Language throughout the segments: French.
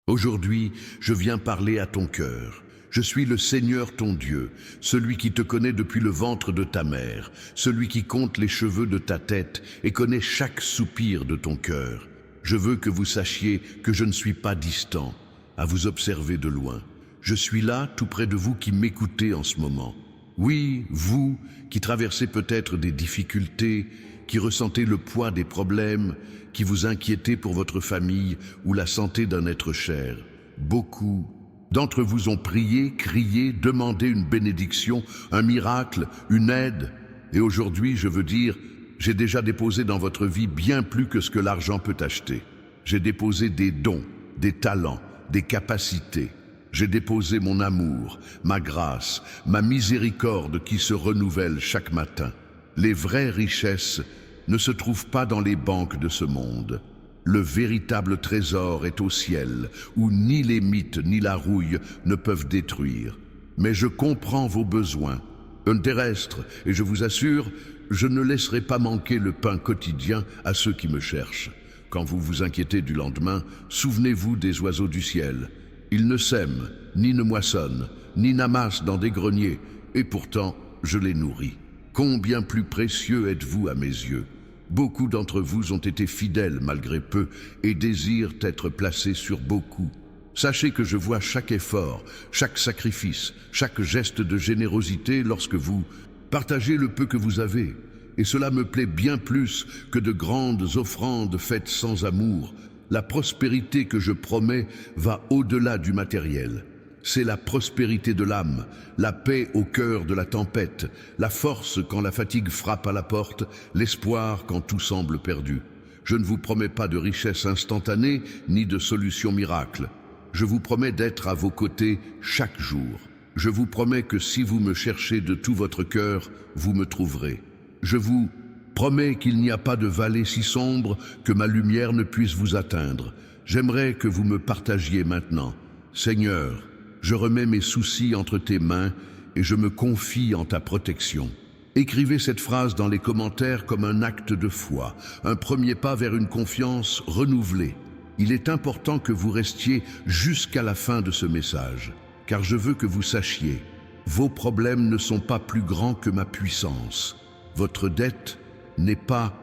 Aujourd'hui, je viens parler à ton cœur. Je suis le Seigneur ton Dieu, celui qui te connaît depuis le ventre de ta mère, celui qui compte les cheveux de ta tête et connaît chaque soupir de ton cœur. Je veux que vous sachiez que je ne suis pas distant, à vous observer de loin. Je suis là, tout près de vous qui m'écoutez en ce moment. Oui, vous, qui traversez peut-être des difficultés, qui ressentez le poids des problèmes, qui vous inquiétez pour votre famille ou la santé d'un être cher. Beaucoup d'entre vous ont prié, crié, demandé une bénédiction, un miracle, une aide. Et aujourd'hui, je veux dire, j'ai déjà déposé dans votre vie bien plus que ce que l'argent peut acheter. J'ai déposé des dons, des talents, des capacités. J'ai déposé mon amour, ma grâce, ma miséricorde qui se renouvelle chaque matin. Les vraies richesses ne se trouvent pas dans les banques de ce monde. Le véritable trésor est au ciel, où ni les mythes ni la rouille ne peuvent détruire. Mais je comprends vos besoins, un terrestre, et je vous assure, je ne laisserai pas manquer le pain quotidien à ceux qui me cherchent. Quand vous vous inquiétez du lendemain, souvenez-vous des oiseaux du ciel. Ils ne sèment, ni ne moissonnent, ni n'amassent dans des greniers, et pourtant je les nourris. Combien plus précieux êtes-vous à mes yeux? Beaucoup d'entre vous ont été fidèles malgré peu et désirent être placés sur beaucoup. Sachez que je vois chaque effort, chaque sacrifice, chaque geste de générosité lorsque vous partagez le peu que vous avez. Et cela me plaît bien plus que de grandes offrandes faites sans amour. La prospérité que je promets va au-delà du matériel. C'est la prospérité de l'âme, la paix au cœur de la tempête, la force quand la fatigue frappe à la porte, l'espoir quand tout semble perdu. Je ne vous promets pas de richesse instantanée ni de solution miracle. Je vous promets d'être à vos côtés chaque jour. Je vous promets que si vous me cherchez de tout votre cœur, vous me trouverez. Je vous promets qu'il n'y a pas de vallée si sombre que ma lumière ne puisse vous atteindre. J'aimerais que vous me partagiez maintenant. Seigneur, je remets mes soucis entre tes mains et je me confie en ta protection. Écrivez cette phrase dans les commentaires comme un acte de foi, un premier pas vers une confiance renouvelée. Il est important que vous restiez jusqu'à la fin de ce message, car je veux que vous sachiez, vos problèmes ne sont pas plus grands que ma puissance. Votre dette n'est pas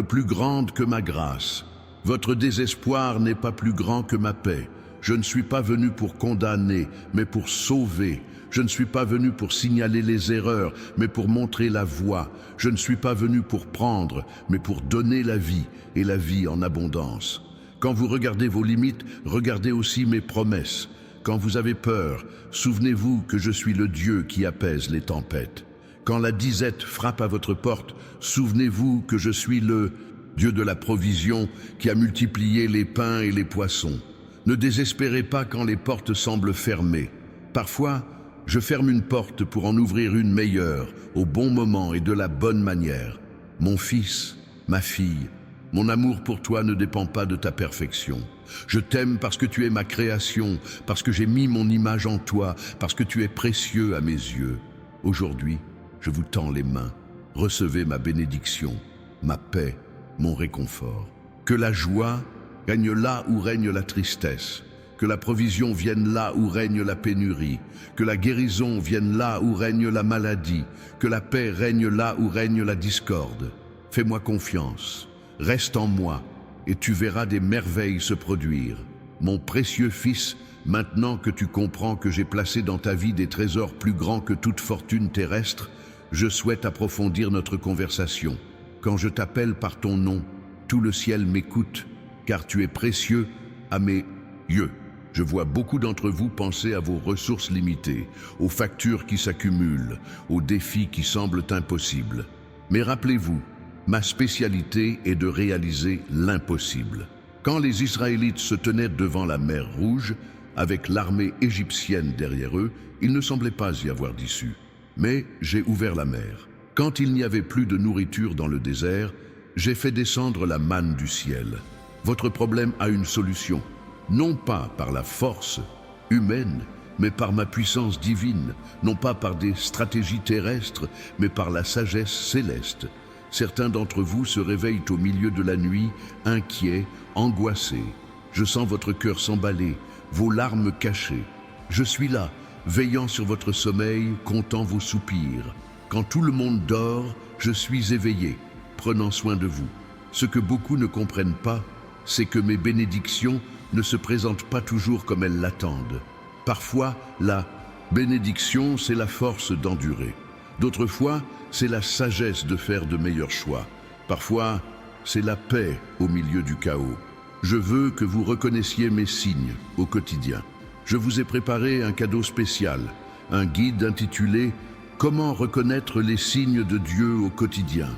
plus grande que ma grâce. Votre désespoir n'est pas plus grand que ma paix. Je ne suis pas venu pour condamner, mais pour sauver. Je ne suis pas venu pour signaler les erreurs, mais pour montrer la voie. Je ne suis pas venu pour prendre, mais pour donner la vie, et la vie en abondance. Quand vous regardez vos limites, regardez aussi mes promesses. Quand vous avez peur, souvenez-vous que je suis le Dieu qui apaise les tempêtes. Quand la disette frappe à votre porte, souvenez-vous que je suis le Dieu de la provision qui a multiplié les pains et les poissons. Ne désespérez pas quand les portes semblent fermées. Parfois, je ferme une porte pour en ouvrir une meilleure, au bon moment et de la bonne manière. Mon fils, ma fille, mon amour pour toi ne dépend pas de ta perfection. Je t'aime parce que tu es ma création, parce que j'ai mis mon image en toi, parce que tu es précieux à mes yeux. Aujourd'hui, je vous tends les mains. Recevez ma bénédiction, ma paix, mon réconfort. Que la joie règne là où règne la tristesse, que la provision vienne là où règne la pénurie, que la guérison vienne là où règne la maladie, que la paix règne là où règne la discorde. Fais-moi confiance, reste en moi, et tu verras des merveilles se produire. Mon précieux fils, maintenant que tu comprends que j'ai placé dans ta vie des trésors plus grands que toute fortune terrestre, je souhaite approfondir notre conversation. Quand je t'appelle par ton nom, tout le ciel m'écoute, car tu es précieux à mes yeux. Je vois beaucoup d'entre vous penser à vos ressources limitées, aux factures qui s'accumulent, aux défis qui semblent impossibles. Mais rappelez-vous, ma spécialité est de réaliser l'impossible. Quand les Israélites se tenaient devant la mer Rouge, avec l'armée égyptienne derrière eux, il ne semblait pas y avoir d'issue. Mais j'ai ouvert la mer. Quand il n'y avait plus de nourriture dans le désert, j'ai fait descendre la manne du ciel. Votre problème a une solution, non pas par la force humaine, mais par ma puissance divine, non pas par des stratégies terrestres, mais par la sagesse céleste. Certains d'entre vous se réveillent au milieu de la nuit, inquiets, angoissés. Je sens votre cœur s'emballer, vos larmes cachées. Je suis là, veillant sur votre sommeil, comptant vos soupirs. Quand tout le monde dort, je suis éveillé, prenant soin de vous. Ce que beaucoup ne comprennent pas, c'est que mes bénédictions ne se présentent pas toujours comme elles l'attendent. Parfois, la bénédiction, c'est la force d'endurer. D'autres fois, c'est la sagesse de faire de meilleurs choix. Parfois, c'est la paix au milieu du chaos. Je veux que vous reconnaissiez mes signes au quotidien. Je vous ai préparé un cadeau spécial, un guide intitulé « Comment reconnaître les signes de Dieu au quotidien ».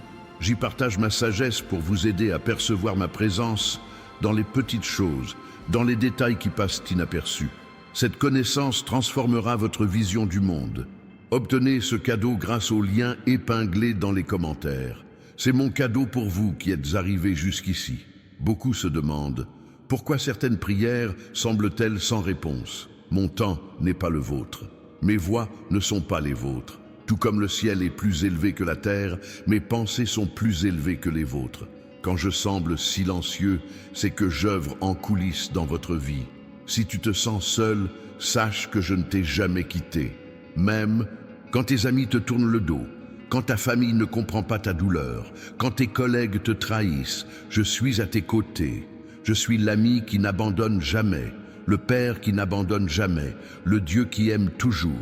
J'y partage ma sagesse pour vous aider à percevoir ma présence dans les petites choses, dans les détails qui passent inaperçus. Cette connaissance transformera votre vision du monde. Obtenez ce cadeau grâce au lien épinglé dans les commentaires. C'est mon cadeau pour vous qui êtes arrivés jusqu'ici. Beaucoup se demandent pourquoi certaines prières semblent-elles sans réponse. Mon temps n'est pas le vôtre. Mes voix ne sont pas les vôtres. Tout comme le ciel est plus élevé que la terre, mes pensées sont plus élevées que les vôtres. Quand je semble silencieux, c'est que j'œuvre en coulisses dans votre vie. Si tu te sens seul, sache que je ne t'ai jamais quitté. Même quand tes amis te tournent le dos, quand ta famille ne comprend pas ta douleur, quand tes collègues te trahissent, je suis à tes côtés. Je suis l'ami qui n'abandonne jamais, le Père qui n'abandonne jamais, le Dieu qui aime toujours.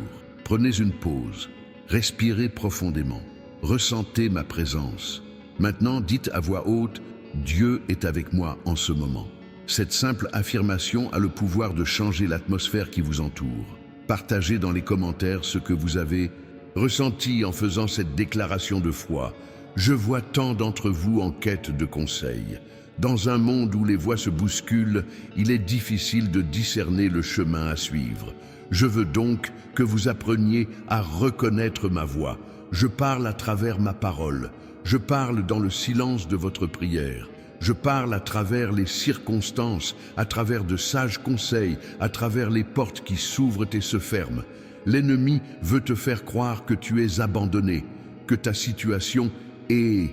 Prenez une pause, respirez profondément, ressentez ma présence. Maintenant, dites à voix haute, Dieu est avec moi en ce moment. Cette simple affirmation a le pouvoir de changer l'atmosphère qui vous entoure. Partagez dans les commentaires ce que vous avez ressenti en faisant cette déclaration de foi. Je vois tant d'entre vous en quête de conseils. Dans un monde où les voix se bousculent, il est difficile de discerner le chemin à suivre. Je veux donc que vous appreniez à reconnaître ma voix. Je parle à travers ma parole. Je parle dans le silence de votre prière. Je parle à travers les circonstances, à travers de sages conseils, à travers les portes qui s'ouvrent et se ferment. L'ennemi veut te faire croire que tu es abandonné, que ta situation est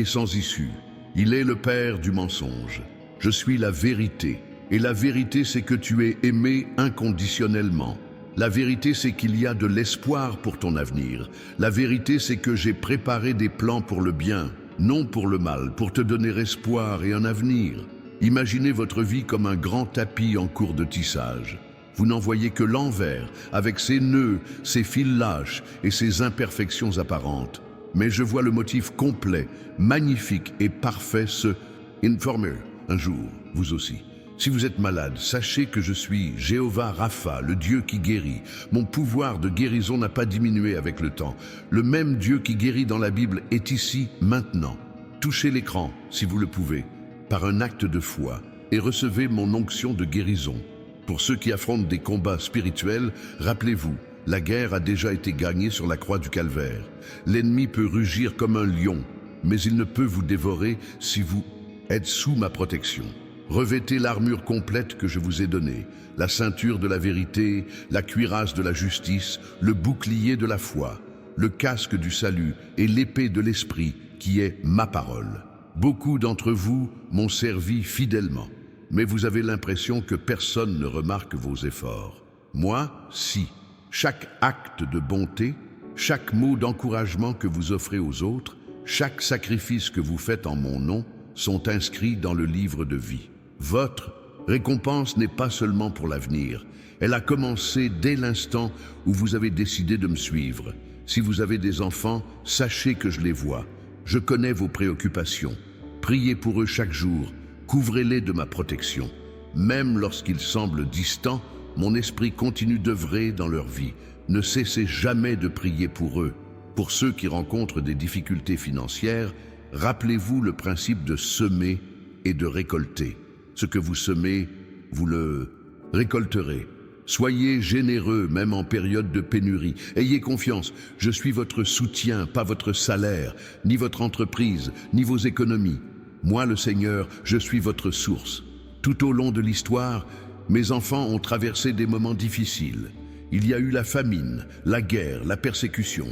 sans issue. Il est le père du mensonge. Je suis la vérité. Et la vérité, c'est que tu es aimé inconditionnellement. La vérité, c'est qu'il y a de l'espoir pour ton avenir. La vérité, c'est que j'ai préparé des plans pour le bien, non pour le mal, pour te donner espoir et un avenir. Imaginez votre vie comme un grand tapis en cours de tissage. Vous n'en voyez que l'envers, avec ses nœuds, ses fils lâches et ses imperfections apparentes. Mais je vois le motif complet, magnifique et parfait se informer un jour, vous aussi. Si vous êtes malade, sachez que je suis Jéhovah Rapha, le Dieu qui guérit. Mon pouvoir de guérison n'a pas diminué avec le temps. Le même Dieu qui guérit dans la Bible est ici, maintenant. Touchez l'écran, si vous le pouvez, par un acte de foi, et recevez mon onction de guérison. Pour ceux qui affrontent des combats spirituels, rappelez-vous, la guerre a déjà été gagnée sur la croix du Calvaire. L'ennemi peut rugir comme un lion, mais il ne peut vous dévorer si vous êtes sous ma protection. Revêtez l'armure complète que je vous ai donnée, la ceinture de la vérité, la cuirasse de la justice, le bouclier de la foi, le casque du salut et l'épée de l'esprit qui est ma parole. Beaucoup d'entre vous m'ont servi fidèlement, mais vous avez l'impression que personne ne remarque vos efforts. Moi, si. Chaque acte de bonté, chaque mot d'encouragement que vous offrez aux autres, chaque sacrifice que vous faites en mon nom sont inscrits dans le livre de vie. Votre récompense n'est pas seulement pour l'avenir. Elle a commencé dès l'instant où vous avez décidé de me suivre. Si vous avez des enfants, sachez que je les vois. Je connais vos préoccupations. Priez pour eux chaque jour. Couvrez-les de ma protection. Même lorsqu'ils semblent distants, mon esprit continue d'œuvrer dans leur vie. Ne cessez jamais de prier pour eux. Pour ceux qui rencontrent des difficultés financières, rappelez-vous le principe de semer et de récolter. Ce que vous semez, vous le récolterez. Soyez généreux, même en période de pénurie. Ayez confiance, je suis votre soutien, pas votre salaire, ni votre entreprise, ni vos économies. Moi, le Seigneur, je suis votre source. Tout au long de l'histoire, mes enfants ont traversé des moments difficiles. Il y a eu la famine, la guerre, la persécution.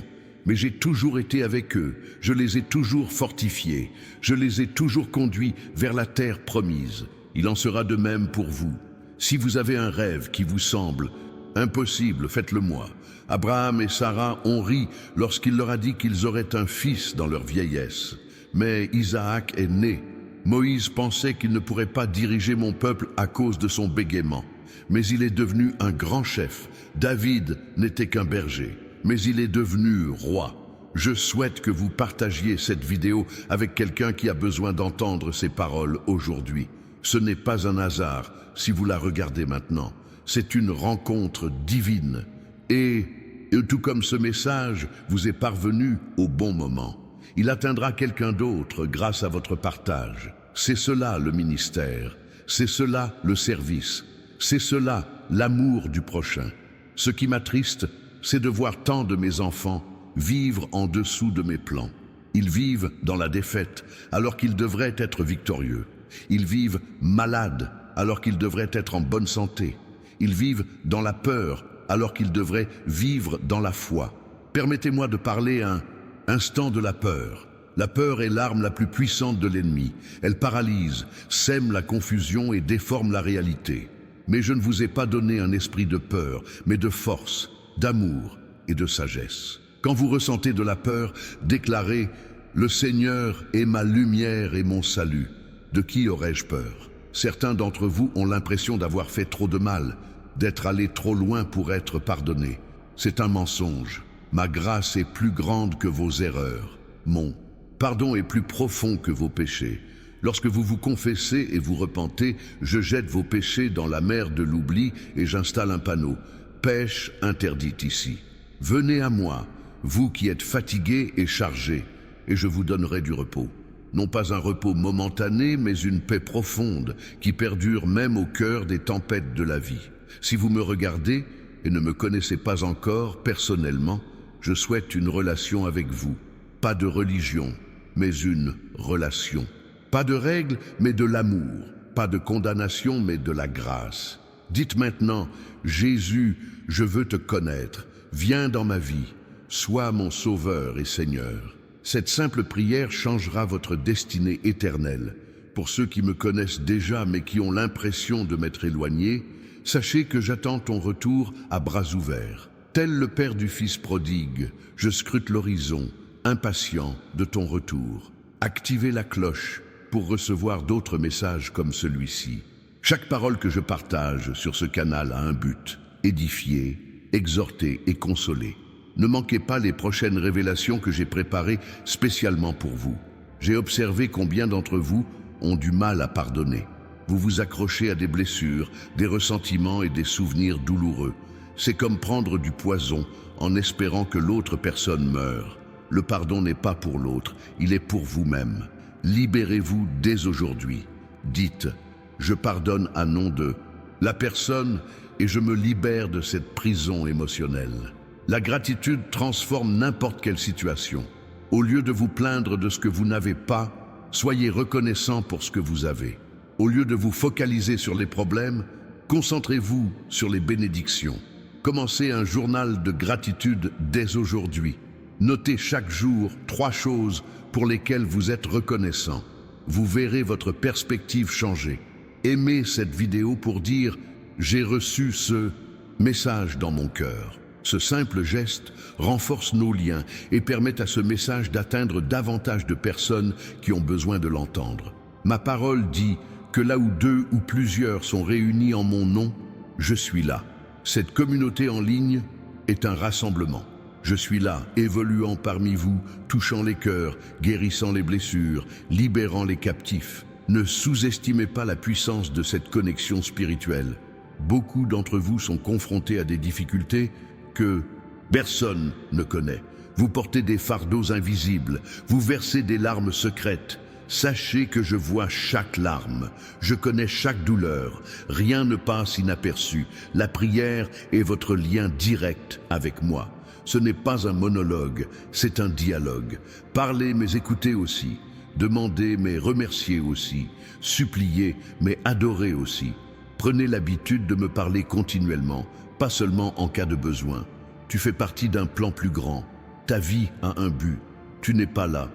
Mais j'ai toujours été avec eux, je les ai toujours fortifiés, je les ai toujours conduits vers la terre promise. Il en sera de même pour vous. Si vous avez un rêve qui vous semble impossible, faites-le moi. Abraham et Sarah ont ri lorsqu'il leur a dit qu'ils auraient un fils dans leur vieillesse. Mais Isaac est né. Moïse pensait qu'il ne pourrait pas diriger mon peuple à cause de son bégaiement. Mais il est devenu un grand chef. David n'était qu'un berger, mais il est devenu roi. Je souhaite que vous partagiez cette vidéo avec quelqu'un qui a besoin d'entendre ces paroles aujourd'hui. Ce n'est pas un hasard si vous la regardez maintenant. C'est une rencontre divine. Et tout comme ce message vous est parvenu au bon moment, il atteindra quelqu'un d'autre grâce à votre partage. C'est cela le ministère, c'est cela le service, c'est cela l'amour du prochain. Ce qui m'attriste, c'est de voir tant de mes enfants vivre en dessous de mes plans. Ils vivent dans la défaite alors qu'ils devraient être victorieux. Ils vivent malades alors qu'ils devraient être en bonne santé. Ils vivent dans la peur alors qu'ils devraient vivre dans la foi. Permettez-moi de parler un instant de la peur. La peur est l'arme la plus puissante de l'ennemi. Elle paralyse, sème la confusion et déforme la réalité. Mais je ne vous ai pas donné un esprit de peur, mais de force, d'amour et de sagesse. Quand vous ressentez de la peur, déclarez « Le Seigneur est ma lumière et mon salut. De qui aurais-je peur ?» Certains d'entre vous ont l'impression d'avoir fait trop de mal, d'être allés trop loin pour être pardonnés. C'est un mensonge. Ma grâce est plus grande que vos erreurs. Mon pardon est plus profond que vos péchés. Lorsque vous vous confessez et vous repentez, je jette vos péchés dans la mer de l'oubli et j'installe un panneau. Pêche interdite ici. Venez à moi, vous qui êtes fatigués et chargés, et je vous donnerai du repos. Non pas un repos momentané, mais une paix profonde qui perdure même au cœur des tempêtes de la vie. Si vous me regardez et ne me connaissez pas encore personnellement, je souhaite une relation avec vous. Pas de religion, mais une relation. Pas de règles, mais de l'amour. Pas de condamnation, mais de la grâce. Dites maintenant, Jésus, je veux te connaître. Viens dans ma vie. Sois mon Sauveur et Seigneur. Cette simple prière changera votre destinée éternelle. Pour ceux qui me connaissent déjà, mais qui ont l'impression de m'être éloigné, sachez que j'attends ton retour à bras ouverts. Tel le Père du Fils prodigue, je scrute l'horizon, impatient de ton retour. Activez la cloche pour recevoir d'autres messages comme celui-ci. Chaque parole que je partage sur ce canal a un but, édifier, exhorter et consoler. Ne manquez pas les prochaines révélations que j'ai préparées spécialement pour vous. J'ai observé combien d'entre vous ont du mal à pardonner. Vous vous accrochez à des blessures, des ressentiments et des souvenirs douloureux. C'est comme prendre du poison en espérant que l'autre personne meure. Le pardon n'est pas pour l'autre, il est pour vous-même. Libérez-vous dès aujourd'hui. Dites, je pardonne à nom de la personne et je me libère de cette prison émotionnelle. La gratitude transforme n'importe quelle situation. Au lieu de vous plaindre de ce que vous n'avez pas, soyez reconnaissant pour ce que vous avez. Au lieu de vous focaliser sur les problèmes, concentrez-vous sur les bénédictions. Commencez un journal de gratitude dès aujourd'hui. Notez chaque jour 3 choses pour lesquelles vous êtes reconnaissant. Vous verrez votre perspective changer. Aimez cette vidéo pour dire « J'ai reçu ce message dans mon cœur ». Ce simple geste renforce nos liens et permet à ce message d'atteindre davantage de personnes qui ont besoin de l'entendre. Ma parole dit que là où 2 ou plusieurs sont réunis en mon nom, je suis là. Cette communauté en ligne est un rassemblement. Je suis là, évoluant parmi vous, touchant les cœurs, guérissant les blessures, libérant les captifs. Ne sous-estimez pas la puissance de cette connexion spirituelle. Beaucoup d'entre vous sont confrontés à des difficultés que personne ne connaît. Vous portez des fardeaux invisibles, vous versez des larmes secrètes. Sachez que je vois chaque larme, je connais chaque douleur, rien ne passe inaperçu. La prière est votre lien direct avec moi. Ce n'est pas un monologue, c'est un dialogue. Parlez mais écoutez aussi, demandez mais remerciez aussi, suppliez mais adorez aussi. Prenez l'habitude de me parler continuellement, pas seulement en cas de besoin. Tu fais partie d'un plan plus grand. Ta vie a un but. Tu n'es pas là.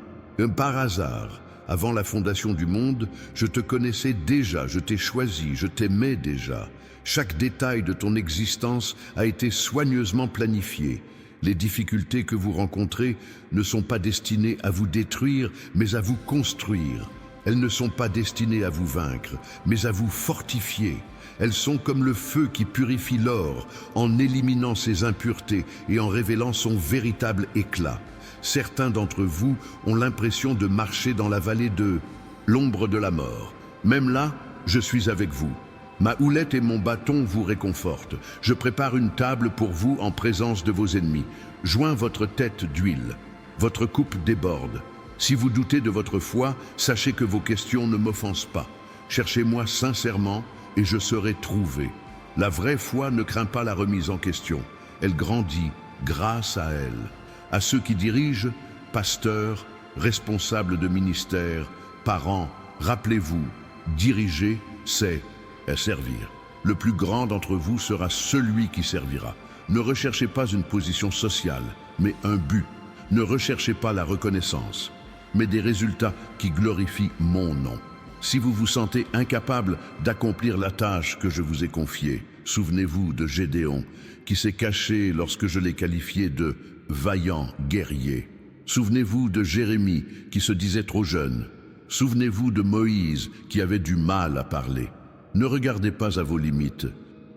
Par hasard. Avant la fondation du monde, je te connaissais déjà, je t'ai choisi, je t'aimais déjà. Chaque détail de ton existence a été soigneusement planifié. Les difficultés que vous rencontrez ne sont pas destinées à vous détruire, mais à vous construire. Elles ne sont pas destinées à vous vaincre, mais à vous fortifier. Elles sont comme le feu qui purifie l'or en éliminant ses impuretés et en révélant son véritable éclat. Certains d'entre vous ont l'impression de marcher dans la vallée de l'ombre de la mort. Même là, je suis avec vous. Ma houlette et mon bâton vous réconfortent. Je prépare une table pour vous en présence de vos ennemis. Joins votre tête d'huile. Votre coupe déborde. Si vous doutez de votre foi, sachez que vos questions ne m'offensent pas. Cherchez-moi sincèrement et je serai trouvé. La vraie foi ne craint pas la remise en question. Elle grandit grâce à elle. À ceux qui dirigent, pasteurs, responsables de ministères, parents, rappelez-vous, diriger, c'est servir. Le plus grand d'entre vous sera celui qui servira. Ne recherchez pas une position sociale, mais un but. Ne recherchez pas la reconnaissance, mais des résultats qui glorifient mon nom. Si vous vous sentez incapable d'accomplir la tâche que je vous ai confiée, souvenez-vous de Gédéon, qui s'est caché lorsque je l'ai qualifié de vaillant guerrier. Souvenez-vous de Jérémie, qui se disait trop jeune. Souvenez-vous de Moïse, qui avait du mal à parler. Ne regardez pas à vos limites,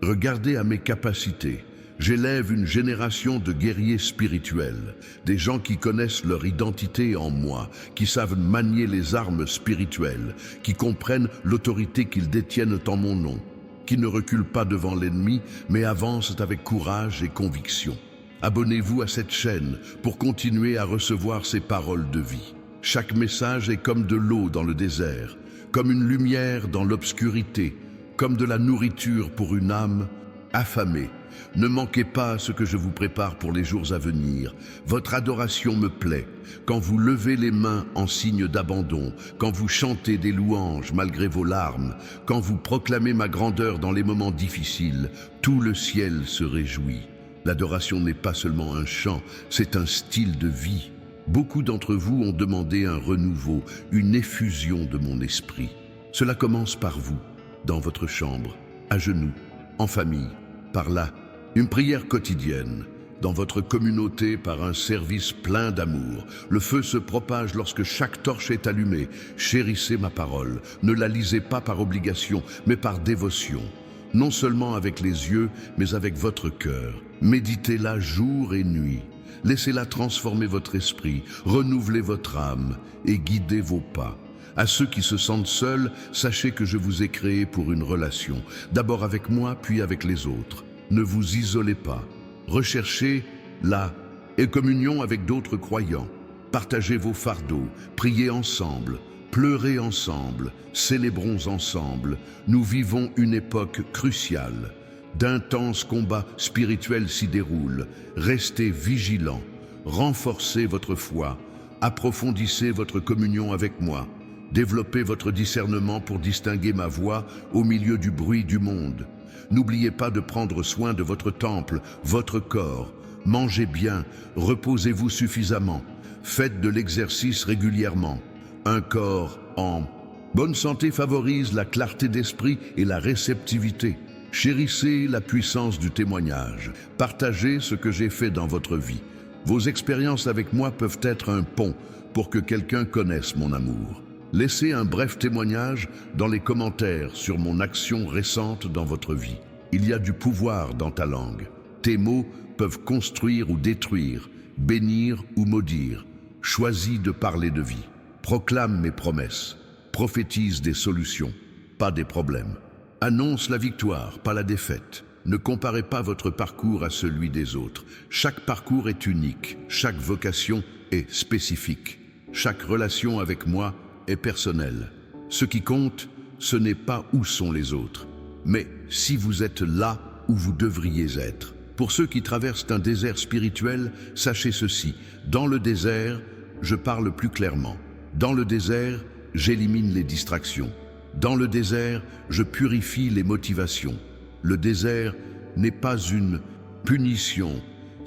regardez à mes capacités. J'élève une génération de guerriers spirituels, des gens qui connaissent leur identité en moi, qui savent manier les armes spirituelles, qui comprennent l'autorité qu'ils détiennent en mon nom, qui ne reculent pas devant l'ennemi, mais avancent avec courage et conviction. Abonnez-vous à cette chaîne pour continuer à recevoir ces paroles de vie. Chaque message est comme de l'eau dans le désert, comme une lumière dans l'obscurité, comme de la nourriture pour une âme affamée. Ne manquez pas ce que je vous prépare pour les jours à venir. Votre adoration me plaît. Quand vous levez les mains en signe d'abandon, quand vous chantez des louanges malgré vos larmes, quand vous proclamez ma grandeur dans les moments difficiles, tout le ciel se réjouit. L'adoration n'est pas seulement un chant, c'est un style de vie. Beaucoup d'entre vous ont demandé un renouveau, une effusion de mon esprit. Cela commence par vous, dans votre chambre, à genoux, en famille, par là, une prière quotidienne, dans votre communauté par un service plein d'amour. Le feu se propage lorsque chaque torche est allumée. Chérissez ma parole, ne la lisez pas par obligation, mais par dévotion. Non seulement avec les yeux, mais avec votre cœur. Méditez-la jour et nuit. Laissez-la transformer votre esprit, renouveler votre âme et guider vos pas. À ceux qui se sentent seuls, sachez que je vous ai créé pour une relation, d'abord avec moi, puis avec les autres. Ne vous isolez pas. Recherchez la communion avec d'autres croyants. Partagez vos fardeaux, priez ensemble, pleurez ensemble, célébrons ensemble. Nous vivons une époque cruciale. D'intenses combats spirituels s'y déroulent. Restez vigilants, renforcez votre foi, approfondissez votre communion avec moi. Développez votre discernement pour distinguer ma voix au milieu du bruit du monde. N'oubliez pas de prendre soin de votre temple, votre corps. Mangez bien, reposez-vous suffisamment. Faites de l'exercice régulièrement. Un corps en bonne santé favorise la clarté d'esprit et la réceptivité. Chérissez la puissance du témoignage. Partagez ce que j'ai fait dans votre vie. Vos expériences avec moi peuvent être un pont pour que quelqu'un connaisse mon amour. Laissez un bref témoignage dans les commentaires sur mon action récente dans votre vie. Il y a du pouvoir dans ta langue. Tes mots peuvent construire ou détruire, bénir ou maudire. Choisis de parler de vie. Proclame mes promesses. Prophétise des solutions, pas des problèmes. Annonce la victoire, pas la défaite. Ne comparez pas votre parcours à celui des autres. Chaque parcours est unique, chaque vocation est spécifique. Chaque relation avec moi est personnelle. Ce qui compte, ce n'est pas où sont les autres, mais si vous êtes là où vous devriez être. Pour ceux qui traversent un désert spirituel, sachez ceci. Dans le désert, je parle plus clairement. Dans le désert, j'élimine les distractions. Dans le désert, je purifie les motivations. Le désert n'est pas une punition,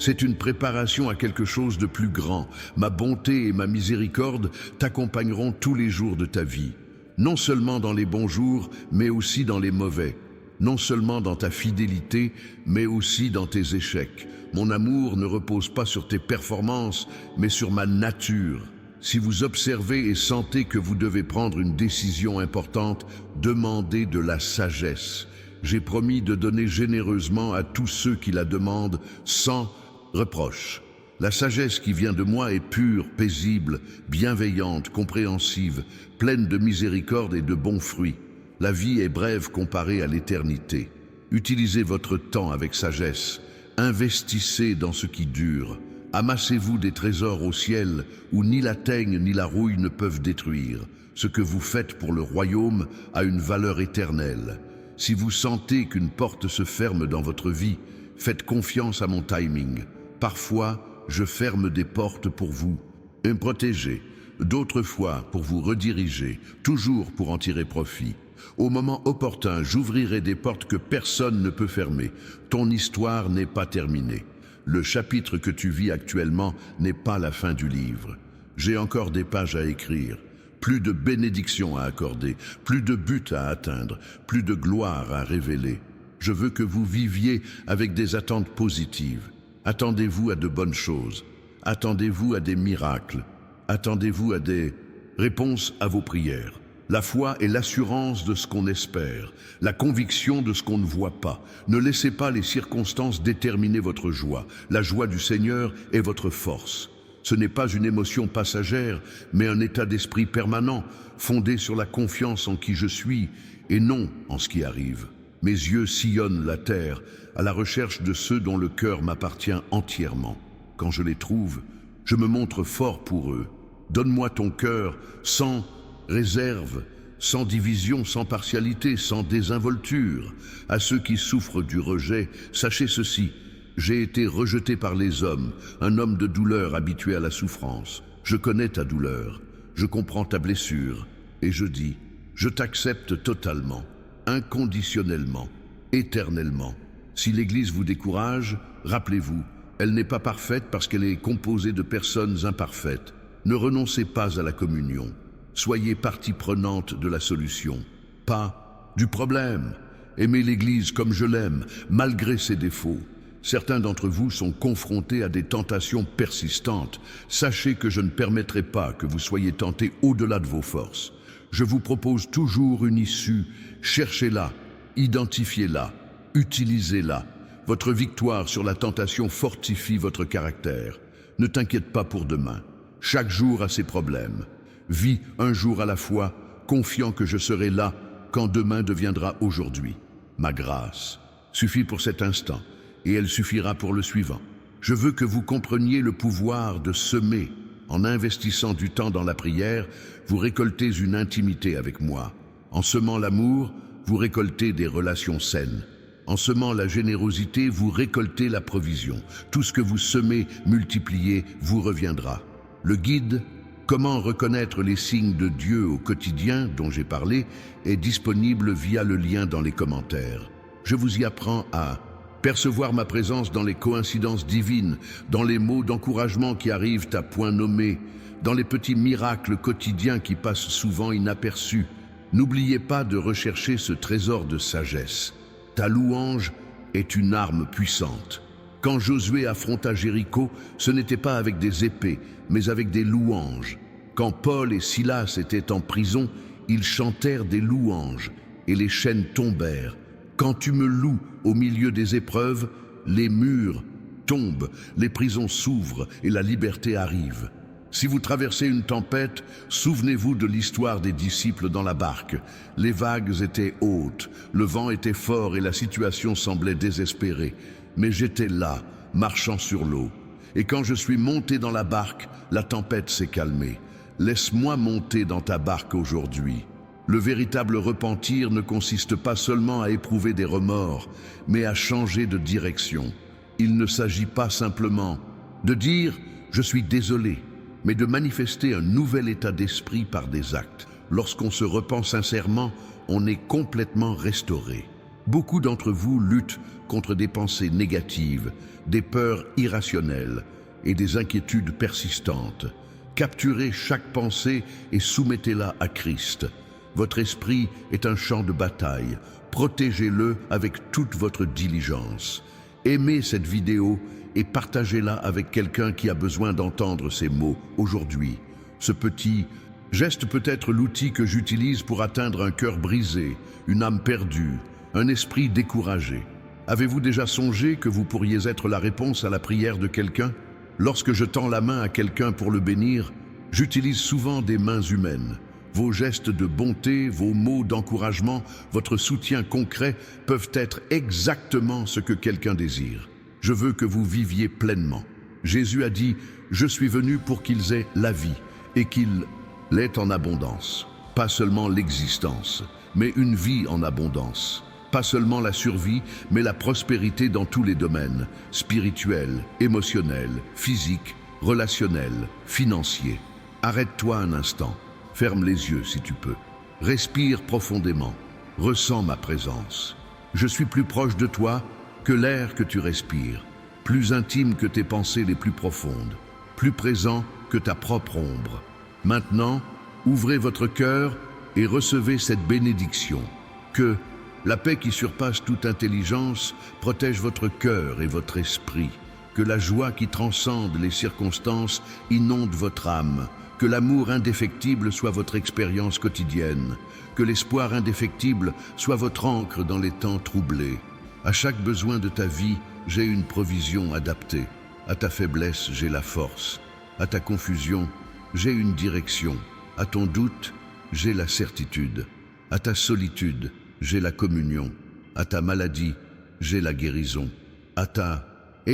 c'est une préparation à quelque chose de plus grand. Ma bonté et ma miséricorde t'accompagneront tous les jours de ta vie. Non seulement dans les bons jours, mais aussi dans les mauvais. non seulement dans ta fidélité, mais aussi dans tes échecs. Mon amour ne repose pas sur tes performances, mais sur ma nature. Si vous observez et sentez que vous devez prendre une décision importante, demandez de la sagesse. J'ai promis de donner généreusement à tous ceux qui la demandent, sans reproche. La sagesse qui vient de moi est pure, paisible, bienveillante, compréhensive, pleine de miséricorde et de bons fruits. La vie est brève comparée à l'éternité. Utilisez votre temps avec sagesse. Investissez dans ce qui dure. Amassez-vous des trésors au ciel où ni la teigne ni la rouille ne peuvent détruire. Ce que vous faites pour le royaume a une valeur éternelle. Si vous sentez qu'une porte se ferme dans votre vie, faites confiance à mon timing. Parfois, je ferme des portes pour vous, me protéger, d'autres fois pour vous rediriger, toujours pour en tirer profit. Au moment opportun, j'ouvrirai des portes que personne ne peut fermer. Ton histoire n'est pas terminée. Le chapitre que tu vis actuellement n'est pas la fin du livre. J'ai encore des pages à écrire, plus de bénédictions à accorder, plus de buts à atteindre, plus de gloire à révéler. Je veux que vous viviez avec des attentes positives. Attendez-vous à de bonnes choses. Attendez-vous à des miracles. Attendez-vous à des réponses à vos prières. La foi est l'assurance de ce qu'on espère, la conviction de ce qu'on ne voit pas. Ne laissez pas les circonstances déterminer votre joie. La joie du Seigneur est votre force. Ce n'est pas une émotion passagère, mais un état d'esprit permanent, fondé sur la confiance en qui je suis et non en ce qui arrive. Mes yeux sillonnent la terre à la recherche de ceux dont le cœur m'appartient entièrement. Quand je les trouve, je me montre fort pour eux. Donne-moi ton cœur sans réserve, sans division, sans partialité, sans désinvolture. À ceux qui souffrent du rejet, sachez ceci, j'ai été rejeté par les hommes, un homme de douleur habitué à la souffrance. Je connais ta douleur, je comprends ta blessure, et je dis, je t'accepte totalement, inconditionnellement, éternellement. Si l'Église vous décourage, rappelez-vous, elle n'est pas parfaite parce qu'elle est composée de personnes imparfaites. Ne renoncez pas à la communion. Soyez partie prenante de la solution, pas du problème. Aimez l'Église comme je l'aime, malgré ses défauts. Certains d'entre vous sont confrontés à des tentations persistantes. Sachez que je ne permettrai pas que vous soyez tentés au-delà de vos forces. Je vous propose toujours une issue. Cherchez-la, identifiez-la, utilisez-la. Votre victoire sur la tentation fortifie votre caractère. Ne t'inquiète pas pour demain. Chaque jour a ses problèmes. Vis un jour à la fois, confiant que je serai là quand demain deviendra aujourd'hui. Ma grâce suffit pour cet instant et elle suffira pour le suivant. Je veux que vous compreniez le pouvoir de semer. En investissant du temps dans la prière, vous récoltez une intimité avec moi. En semant l'amour, vous récoltez des relations saines. En semant la générosité, vous récoltez la provision. Tout ce que vous semez, multipliez, vous reviendra. Le guide « Comment reconnaître les signes de Dieu au quotidien » dont j'ai parlé est disponible via le lien dans les commentaires. Je vous y apprends à percevoir ma présence dans les coïncidences divines, dans les mots d'encouragement qui arrivent à point nommé, dans les petits miracles quotidiens qui passent souvent inaperçus. N'oubliez pas de rechercher ce trésor de sagesse. Ta louange est une arme puissante. Quand Josué affronta Jéricho, ce n'était pas avec des épées, mais avec des louanges. Quand Paul et Silas étaient en prison, ils chantèrent des louanges, et les chaînes tombèrent. Quand tu me loues au milieu des épreuves, les murs tombent, les prisons s'ouvrent et la liberté arrive. Si vous traversez une tempête, souvenez-vous de l'histoire des disciples dans la barque. Les vagues étaient hautes, le vent était fort et la situation semblait désespérée. Mais j'étais là, marchant sur l'eau. Et quand je suis monté dans la barque, la tempête s'est calmée. Laisse-moi monter dans ta barque aujourd'hui. Le véritable repentir ne consiste pas seulement à éprouver des remords, mais à changer de direction. Il ne s'agit pas simplement de dire « je suis désolé », mais de manifester un nouvel état d'esprit par des actes. Lorsqu'on se repent sincèrement, on est complètement restauré. Beaucoup d'entre vous luttent contre des pensées négatives, des peurs irrationnelles et des inquiétudes persistantes. Capturez chaque pensée et soumettez-la à Christ. Votre esprit est un champ de bataille. Protégez-le avec toute votre diligence. Aimez cette vidéo et partagez-la avec quelqu'un qui a besoin d'entendre ces mots aujourd'hui. Ce petit geste peut être l'outil que j'utilise pour atteindre un cœur brisé, une âme perdue, un esprit découragé. Avez-vous déjà songé que vous pourriez être la réponse à la prière de quelqu'un? Lorsque je tends la main à quelqu'un pour le bénir, j'utilise souvent des mains humaines. Vos gestes de bonté, vos mots d'encouragement, votre soutien concret peuvent être exactement ce que quelqu'un désire. Je veux que vous viviez pleinement. Jésus a dit « Je suis venu pour qu'ils aient la vie et qu'ils l'aient en abondance. » Pas seulement l'existence, mais une vie en abondance. Pas seulement la survie, mais la prospérité dans tous les domaines, spirituel, émotionnel, physique, relationnel, financier. Arrête-toi un instant, ferme les yeux si tu peux. Respire profondément, ressens ma présence. Je suis plus proche de toi que l'air que tu respires, plus intime que tes pensées les plus profondes, plus présent que ta propre ombre. Maintenant, ouvrez votre cœur et recevez cette bénédiction. Que la paix qui surpasse toute intelligence protège votre cœur et votre esprit. Que la joie qui transcende les circonstances inonde votre âme. Que l'amour indéfectible soit votre expérience quotidienne. Que l'espoir indéfectible soit votre ancre dans les temps troublés. À chaque besoin de ta vie, j'ai une provision adaptée. À ta faiblesse, j'ai la force. À ta confusion, j'ai une direction. À ton doute, j'ai la certitude. À ta solitude, j'ai la communion. À ta maladie, j'ai la guérison. À ta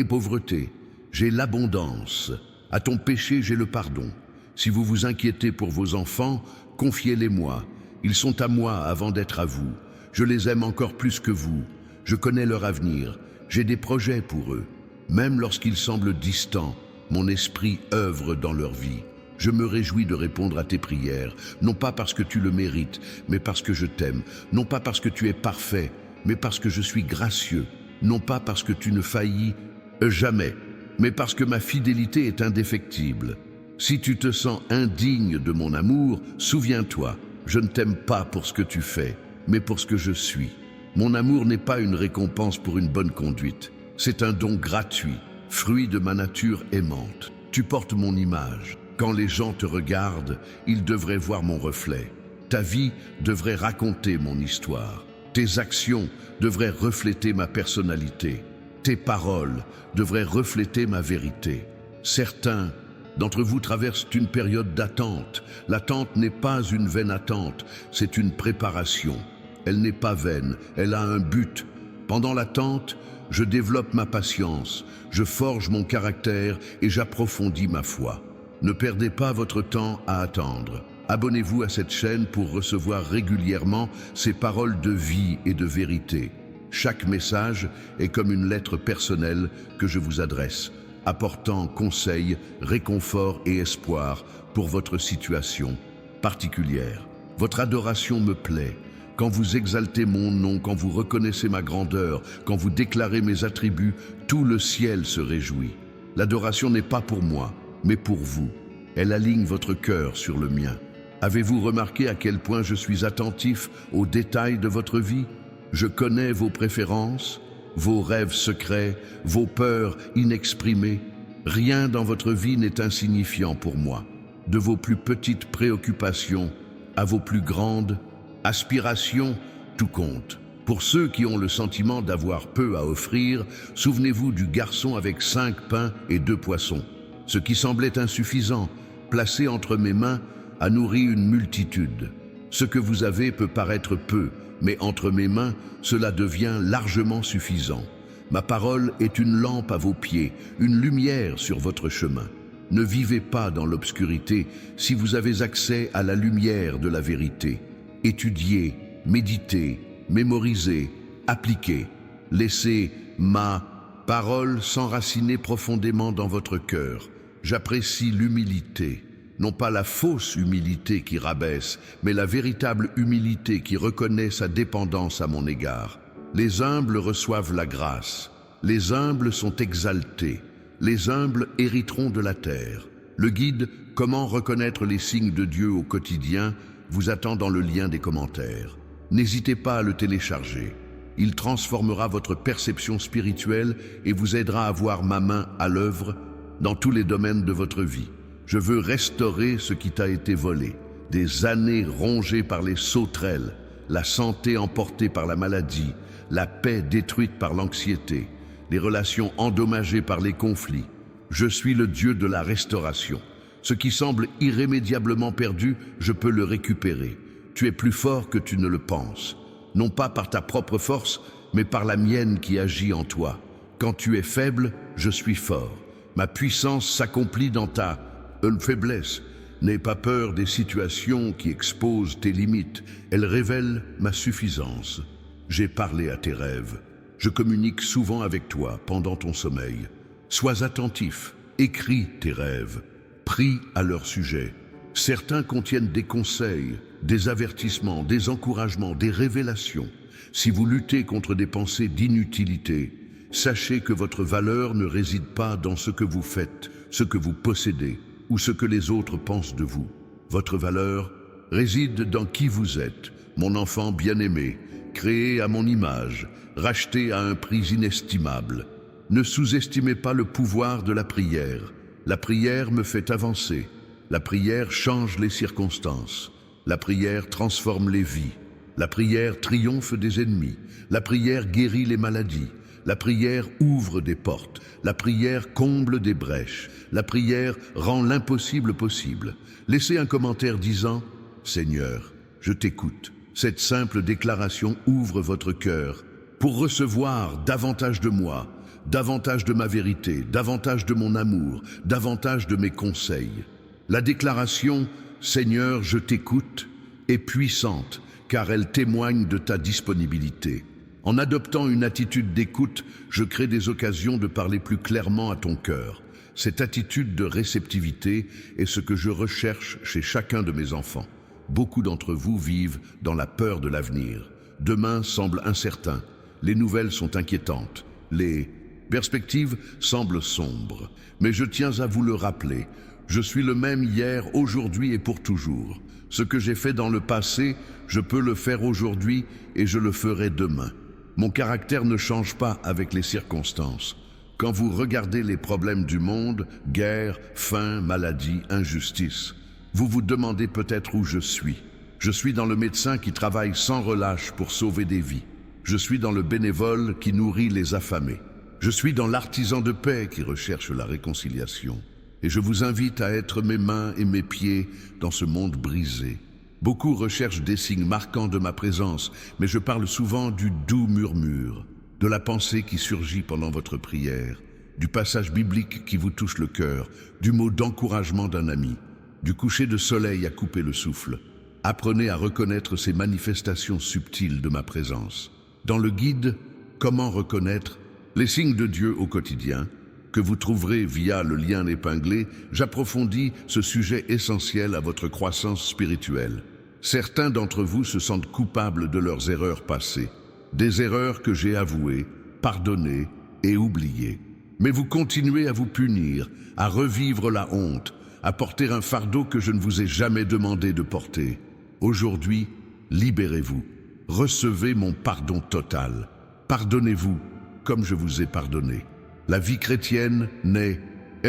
pauvreté, j'ai l'abondance. À ton péché, j'ai le pardon. Si vous vous inquiétez pour vos enfants, confiez-les-moi. Ils sont à moi avant d'être à vous. Je les aime encore plus que vous. Je connais leur avenir. J'ai des projets pour eux. Même lorsqu'ils semblent distants, mon esprit œuvre dans leur vie. Je me réjouis de répondre à tes prières, non pas parce que tu le mérites, mais parce que je t'aime. Non pas parce que tu es parfait, mais parce que je suis gracieux. Non pas parce que tu ne faillis jamais, mais parce que ma fidélité est indéfectible. Si tu te sens indigne de mon amour, souviens-toi, je ne t'aime pas pour ce que tu fais, mais pour ce que je suis. Mon amour n'est pas une récompense pour une bonne conduite. C'est un don gratuit, fruit de ma nature aimante. Tu portes mon image. Quand les gens te regardent, ils devraient voir mon reflet. Ta vie devrait raconter mon histoire. Tes actions devraient refléter ma personnalité. Tes paroles devraient refléter ma vérité. Certains d'entre vous traversent une période d'attente. L'attente n'est pas une vaine attente, c'est une préparation. Elle n'est pas vaine, elle a un but. Pendant l'attente, je développe ma patience, je forge mon caractère et j'approfondis ma foi. Ne perdez pas votre temps à attendre. Abonnez-vous à cette chaîne pour recevoir régulièrement ces paroles de vie et de vérité. Chaque message est comme une lettre personnelle que je vous adresse, apportant conseils, réconfort et espoir pour votre situation particulière. Votre adoration me plaît. Quand vous exaltez mon nom, quand vous reconnaissez ma grandeur, quand vous déclarez mes attributs, tout le ciel se réjouit. L'adoration n'est pas pour moi, mais pour vous. Elle aligne votre cœur sur le mien. Avez-vous remarqué à quel point je suis attentif aux détails de votre vie? Je connais vos préférences, vos rêves secrets, vos peurs inexprimées. Rien dans votre vie n'est insignifiant pour moi. De vos plus petites préoccupations à vos plus grandes aspirations, tout compte. Pour ceux qui ont le sentiment d'avoir peu à offrir, souvenez-vous du garçon avec 5 pains et 2 poissons. Ce qui semblait insuffisant, placé entre mes mains, a nourri une multitude. Ce que vous avez peut paraître peu, mais entre mes mains, cela devient largement suffisant. Ma parole est une lampe à vos pieds, une lumière sur votre chemin. Ne vivez pas dans l'obscurité si vous avez accès à la lumière de la vérité. Étudiez, méditez, mémorisez, appliquez. Laissez ma parole s'enraciner profondément dans votre cœur. J'apprécie l'humilité, non pas la fausse humilité qui rabaisse, mais la véritable humilité qui reconnaît sa dépendance à mon égard. Les humbles reçoivent la grâce, les humbles sont exaltés, les humbles hériteront de la terre. Le guide, comment reconnaître les signes de Dieu au quotidien, vous attend dans le lien des commentaires. N'hésitez pas à le télécharger. Il transformera votre perception spirituelle et vous aidera à voir ma main à l'œuvre dans tous les domaines de votre vie. Je veux restaurer ce qui t'a été volé. Des années rongées par les sauterelles, la santé emportée par la maladie, la paix détruite par l'anxiété, les relations endommagées par les conflits. Je suis le Dieu de la restauration. Ce qui semble irrémédiablement perdu, je peux le récupérer. Tu es plus fort que tu ne le penses. Non pas par ta propre force, mais par la mienne qui agit en toi. Quand tu es faible, je suis fort. Ma puissance s'accomplit dans ta faiblesse. N'aie pas peur des situations qui exposent tes limites. Elles révèlent ma suffisance. J'ai parlé à tes rêves. Je communique souvent avec toi pendant ton sommeil. Sois attentif, écris tes rêves, prie à leur sujet. Certains contiennent des conseils, des avertissements, des encouragements, des révélations. Si vous luttez contre des pensées d'inutilité, sachez que votre valeur ne réside pas dans ce que vous faites, ce que vous possédez ou ce que les autres pensent de vous. Votre valeur réside dans qui vous êtes, mon enfant bien-aimé, créé à mon image, racheté à un prix inestimable. Ne sous-estimez pas le pouvoir de la prière. La prière me fait avancer. La prière change les circonstances. La prière transforme les vies. La prière triomphe des ennemis. La prière guérit les maladies. La prière ouvre des portes. La prière comble des brèches. La prière rend l'impossible possible. Laissez un commentaire disant « Seigneur, je t'écoute ». Cette simple déclaration ouvre votre cœur pour recevoir davantage de moi, davantage de ma vérité, davantage de mon amour, davantage de mes conseils. La déclaration « Seigneur, je t'écoute » est puissante car elle témoigne de ta disponibilité. En adoptant une attitude d'écoute, je crée des occasions de parler plus clairement à ton cœur. Cette attitude de réceptivité est ce que je recherche chez chacun de mes enfants. Beaucoup d'entre vous vivent dans la peur de l'avenir. Demain semble incertain. Les nouvelles sont inquiétantes. Les perspectives semblent sombres. Mais je tiens à vous le rappeler. Je suis le même hier, aujourd'hui et pour toujours. Ce que j'ai fait dans le passé, je peux le faire aujourd'hui et je le ferai demain. Mon caractère ne change pas avec les circonstances. Quand vous regardez les problèmes du monde, guerre, faim, maladie, injustice, vous vous demandez peut-être où je suis. Je suis dans le médecin qui travaille sans relâche pour sauver des vies. Je suis dans le bénévole qui nourrit les affamés. Je suis dans l'artisan de paix qui recherche la réconciliation. Et je vous invite à être mes mains et mes pieds dans ce monde brisé. Beaucoup recherchent des signes marquants de ma présence, mais je parle souvent du doux murmure, de la pensée qui surgit pendant votre prière, du passage biblique qui vous touche le cœur, du mot d'encouragement d'un ami, du coucher de soleil à couper le souffle. Apprenez à reconnaître ces manifestations subtiles de ma présence. Dans le guide « Comment reconnaître les signes de Dieu au quotidien », que vous trouverez via le lien épinglé, j'approfondis ce sujet essentiel à votre croissance spirituelle. Certains d'entre vous se sentent coupables de leurs erreurs passées, des erreurs que j'ai avouées, pardonnées et oubliées. Mais vous continuez à vous punir, à revivre la honte, à porter un fardeau que je ne vous ai jamais demandé de porter. Aujourd'hui, libérez-vous. Recevez mon pardon total. Pardonnez-vous comme je vous ai pardonné. La vie chrétienne n'est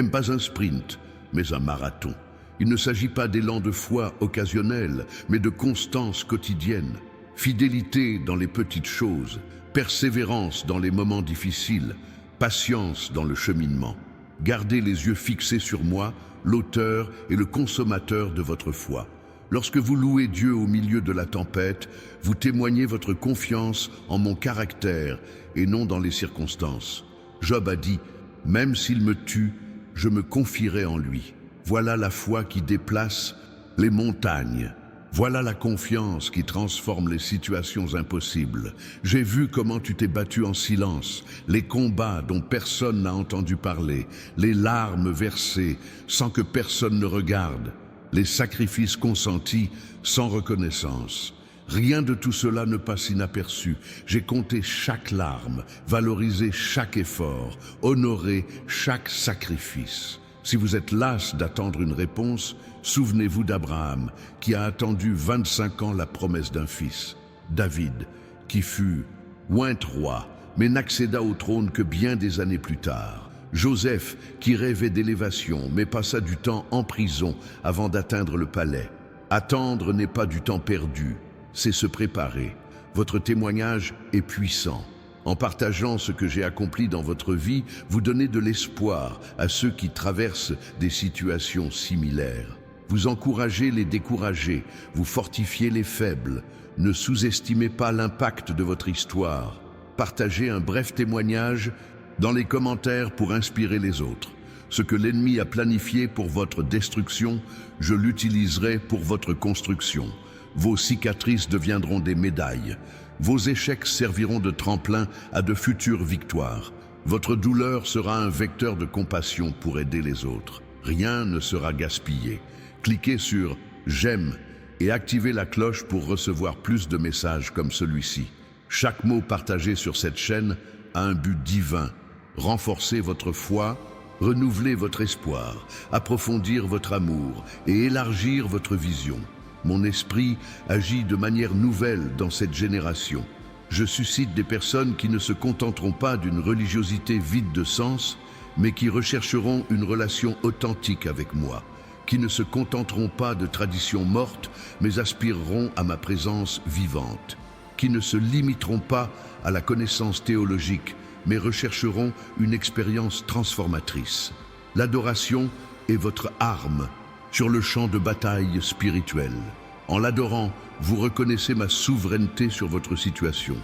pas un sprint, mais un marathon. Il ne s'agit pas d'élan de foi occasionnel, mais de constance quotidienne. Fidélité dans les petites choses, persévérance dans les moments difficiles, patience dans le cheminement. Gardez les yeux fixés sur moi, l'auteur et le consommateur de votre foi. Lorsque vous louez Dieu au milieu de la tempête, vous témoignez votre confiance en mon caractère et non dans les circonstances. Job a dit, « Même s'il me tue, je me confierai en lui. » Voilà la foi qui déplace les montagnes. Voilà la confiance qui transforme les situations impossibles. J'ai vu comment tu t'es battu en silence, les combats dont personne n'a entendu parler, les larmes versées sans que personne ne regarde, les sacrifices consentis sans reconnaissance. Rien de tout cela ne passe inaperçu. J'ai compté chaque larme, valorisé chaque effort, honoré chaque sacrifice. Si vous êtes las d'attendre une réponse, Souvenez-vous d'Abraham, qui a attendu 25 ans la promesse d'un fils. David, qui fut oint roi, mais n'accéda au trône que bien des années plus tard. Joseph, qui rêvait d'élévation, mais passa du temps en prison avant d'atteindre le palais. Attendre n'est pas du temps perdu, c'est se préparer. Votre témoignage est puissant. En partageant ce que j'ai accompli dans votre vie, vous donnez de l'espoir à ceux qui traversent des situations similaires. Vous encouragez les découragés, vous fortifiez les faibles. Ne sous-estimez pas l'impact de votre histoire. Partagez un bref témoignage dans les commentaires pour inspirer les autres. Ce que l'ennemi a planifié pour votre destruction, je l'utiliserai pour votre construction. Vos cicatrices deviendront des médailles. Vos échecs serviront de tremplin à de futures victoires. Votre douleur sera un vecteur de compassion pour aider les autres. Rien ne sera gaspillé. Cliquez sur « J'aime » et activez la cloche pour recevoir plus de messages comme celui-ci. Chaque mot partagé sur cette chaîne a un but divin. Renforcer votre foi, renouveler votre espoir, approfondir votre amour et élargir votre vision. Mon esprit agit de manière nouvelle dans cette génération. Je suscite des personnes qui ne se contenteront pas d'une religiosité vide de sens, mais qui rechercheront une relation authentique avec moi, qui ne se contenteront pas de traditions mortes, mais aspireront à ma présence vivante, qui ne se limiteront pas à la connaissance théologique, mais rechercheront une expérience transformatrice. L'adoration est votre arme sur le champ de bataille spirituelle. En l'adorant, vous reconnaissez ma souveraineté sur votre situation.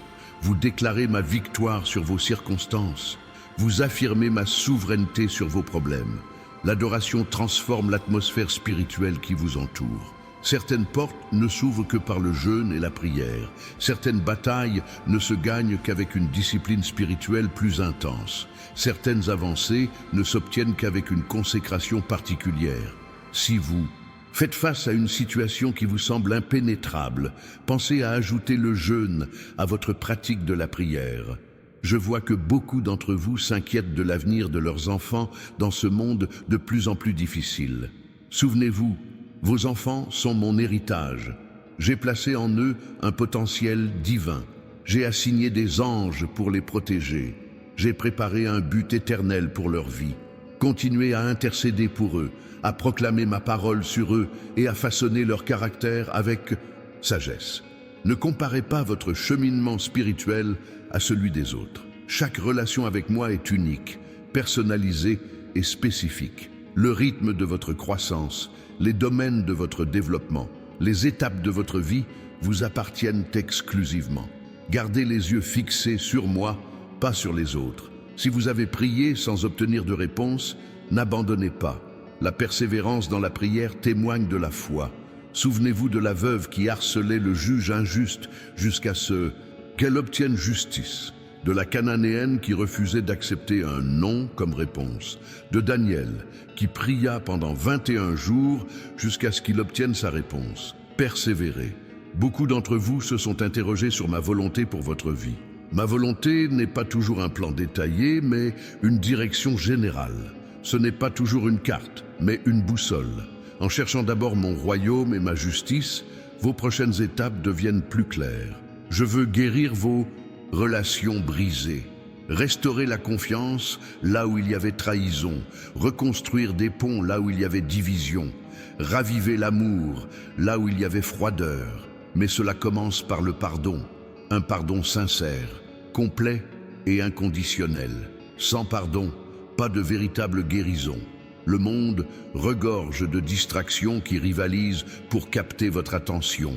Vous déclarez ma victoire sur vos circonstances. Vous affirmez ma souveraineté sur vos problèmes. L'adoration transforme l'atmosphère spirituelle qui vous entoure. Certaines portes ne s'ouvrent que par le jeûne et la prière. Certaines batailles ne se gagnent qu'avec une discipline spirituelle plus intense. Certaines avancées ne s'obtiennent qu'avec une consécration particulière. Si vous faites face à une situation qui vous semble impénétrable, pensez à ajouter le jeûne à votre pratique de la prière. Je vois que beaucoup d'entre vous s'inquiètent de l'avenir de leurs enfants dans ce monde de plus en plus difficile. Souvenez-vous, vos enfants sont mon héritage. J'ai placé en eux un potentiel divin. J'ai assigné des anges pour les protéger. J'ai préparé un but éternel pour leur vie. Continuez à intercéder pour eux, à proclamer ma parole sur eux et à façonner leur caractère avec sagesse. Ne comparez pas votre cheminement spirituel à celui des autres. Chaque relation avec moi est unique, personnalisée et spécifique. Le rythme de votre croissance, les domaines de votre développement, les étapes de votre vie vous appartiennent exclusivement. Gardez les yeux fixés sur moi, pas sur les autres. Si vous avez prié sans obtenir de réponse, n'abandonnez pas. La persévérance dans la prière témoigne de la foi. Souvenez-vous de la veuve qui harcelait le juge injuste jusqu'à ce qu'elle obtienne justice, de la Cananéenne qui refusait d'accepter un non comme réponse, de Daniel qui pria pendant 21 jours jusqu'à ce qu'il obtienne sa réponse. Persévérez. Beaucoup d'entre vous se sont interrogés sur ma volonté pour votre vie. Ma volonté n'est pas toujours un plan détaillé, mais une direction générale. Ce n'est pas toujours une carte, mais une boussole. En cherchant d'abord mon royaume et ma justice, vos prochaines étapes deviennent plus claires. Je veux guérir vos relations brisées, restaurer la confiance là où il y avait trahison, reconstruire des ponts là où il y avait division, raviver l'amour là où il y avait froideur. Mais cela commence par le pardon, un pardon sincère, complet et inconditionnel. Sans pardon, pas de véritable guérison. Le monde regorge de distractions qui rivalisent pour capter votre attention.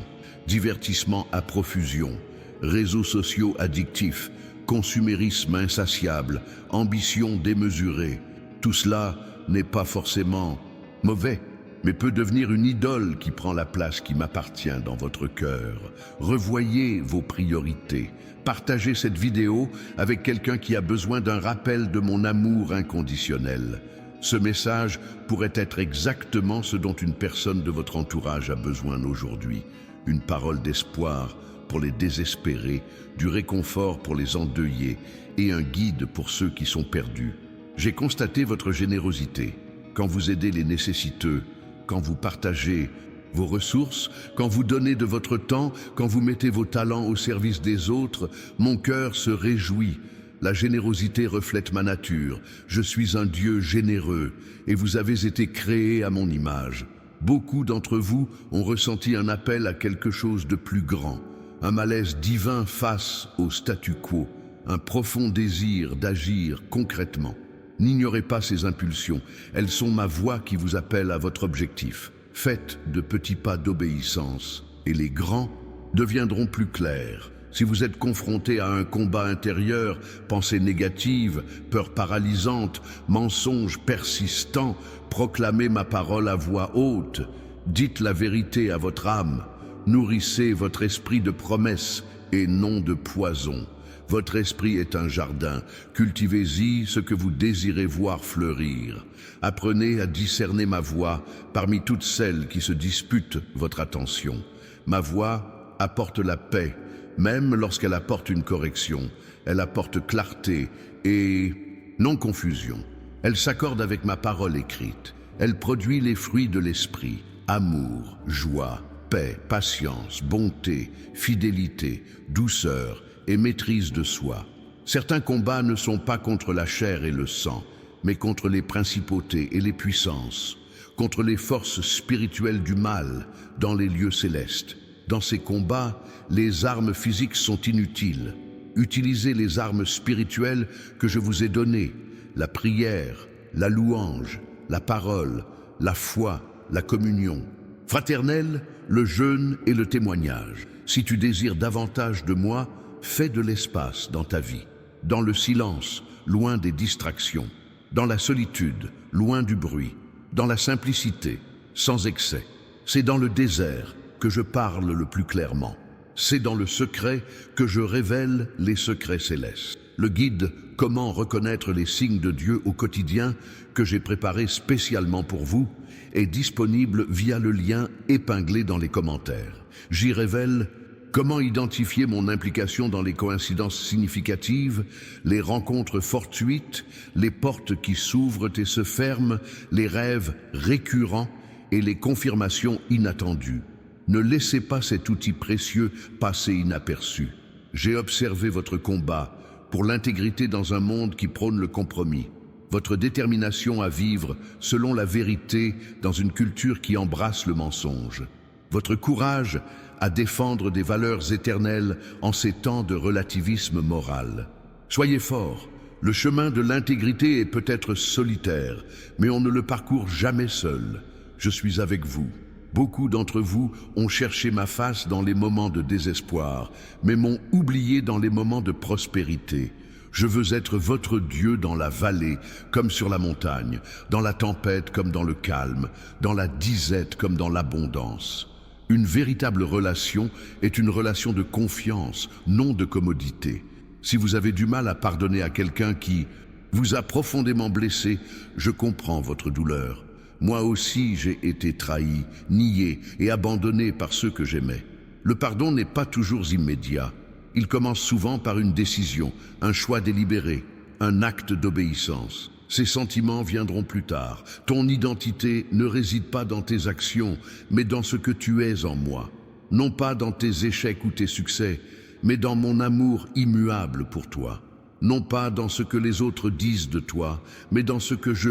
Divertissement à profusion, réseaux sociaux addictifs, consumérisme insatiable, ambition démesurée. Tout cela n'est pas forcément mauvais, mais peut devenir une idole qui prend la place qui m'appartient dans votre cœur. Revoyez vos priorités. Partagez cette vidéo avec quelqu'un qui a besoin d'un rappel de mon amour inconditionnel. Ce message pourrait être exactement ce dont une personne de votre entourage a besoin aujourd'hui. Une parole d'espoir pour les désespérés, du réconfort pour les endeuillés et un guide pour ceux qui sont perdus. J'ai constaté votre générosité. Quand vous aidez les nécessiteux, quand vous partagez vos ressources, quand vous donnez de votre temps, quand vous mettez vos talents au service des autres, mon cœur se réjouit. La générosité reflète ma nature. Je suis un Dieu généreux et vous avez été créés à mon image. Beaucoup d'entre vous ont ressenti un appel à quelque chose de plus grand, un malaise divin face au statu quo, un profond désir d'agir concrètement. N'ignorez pas ces impulsions, elles sont ma voix qui vous appelle à votre objectif. Faites de petits pas d'obéissance et les grands deviendront plus clairs. Si vous êtes confronté à un combat intérieur, pensées négatives, peurs paralysantes, mensonges persistants, proclamez ma parole à voix haute. Dites la vérité à votre âme. Nourrissez votre esprit de promesses et non de poison. Votre esprit est un jardin. Cultivez-y ce que vous désirez voir fleurir. Apprenez à discerner ma voix parmi toutes celles qui se disputent votre attention. Ma voix apporte la paix. Même lorsqu'elle apporte une correction, elle apporte clarté et non confusion. Elle s'accorde avec ma parole écrite. Elle produit les fruits de l'esprit, amour, joie, paix, patience, bonté, fidélité, douceur et maîtrise de soi. Certains combats ne sont pas contre la chair et le sang, mais contre les principautés et les puissances, contre les forces spirituelles du mal dans les lieux célestes. Dans ces combats, les armes physiques sont inutiles. Utilisez les armes spirituelles que je vous ai données, la prière, la louange, la parole, la foi, la communion. Fraternelle, le jeûne et le témoignage. Si tu désires davantage de moi, fais de l'espace dans ta vie. Dans le silence, loin des distractions. Dans la solitude, loin du bruit. Dans la simplicité, sans excès. C'est dans le désert que je parle le plus clairement. C'est dans le secret que je révèle les secrets célestes. Le guide « Comment reconnaître les signes de Dieu au quotidien » que j'ai préparé spécialement pour vous est disponible via le lien épinglé dans les commentaires. J'y révèle comment identifier mon implication dans les coïncidences significatives, les rencontres fortuites, les portes qui s'ouvrent et se ferment, les rêves récurrents et les confirmations inattendues. Ne laissez pas cet outil précieux passer inaperçu. J'ai observé votre combat pour l'intégrité dans un monde qui prône le compromis. Votre détermination à vivre selon la vérité dans une culture qui embrasse le mensonge. Votre courage à défendre des valeurs éternelles en ces temps de relativisme moral. Soyez forts. Le chemin de l'intégrité est peut-être solitaire, mais on ne le parcourt jamais seul. Je suis avec vous. Beaucoup d'entre vous ont cherché ma face dans les moments de désespoir, mais m'ont oublié dans les moments de prospérité. Je veux être votre Dieu dans la vallée comme sur la montagne, dans la tempête comme dans le calme, dans la disette comme dans l'abondance. Une véritable relation est une relation de confiance, non de commodité. Si vous avez du mal à pardonner à quelqu'un qui vous a profondément blessé, je comprends votre douleur. Moi aussi, j'ai été trahi, nié et abandonné par ceux que j'aimais. Le pardon n'est pas toujours immédiat. Il commence souvent par une décision, un choix délibéré, un acte d'obéissance. Ces sentiments viendront plus tard. Ton identité ne réside pas dans tes actions, mais dans ce que tu es en moi. Non pas dans tes échecs ou tes succès, mais dans mon amour immuable pour toi. Non pas dans ce que les autres disent de toi, mais dans ce que je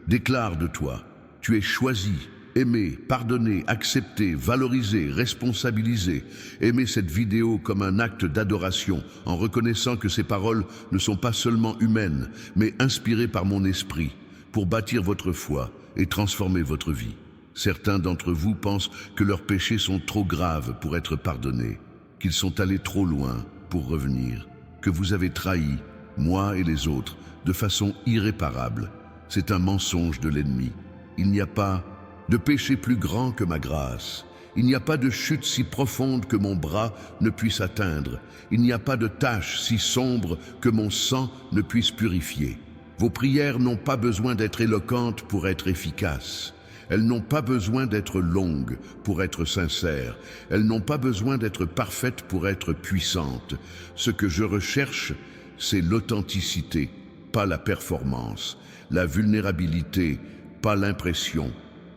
déclare de toi. Tu es choisi, aimé, pardonné, accepté, valorisé, responsabilisé. Aimez cette vidéo comme un acte d'adoration en reconnaissant que ces paroles ne sont pas seulement humaines, mais inspirées par mon esprit pour bâtir votre foi et transformer votre vie. Certains d'entre vous pensent que leurs péchés sont trop graves pour être pardonnés, qu'ils sont allés trop loin pour revenir, que vous avez trahi, moi et les autres, de façon irréparable. C'est un mensonge de l'ennemi. Il n'y a pas de péché plus grand que ma grâce. Il n'y a pas de chute si profonde que mon bras ne puisse atteindre. Il n'y a pas de tache si sombre que mon sang ne puisse purifier. Vos prières n'ont pas besoin d'être éloquentes pour être efficaces. Elles n'ont pas besoin d'être longues pour être sincères. Elles n'ont pas besoin d'être parfaites pour être puissantes. Ce que je recherche, c'est l'authenticité, pas la performance, la vulnérabilité, pas l'impression,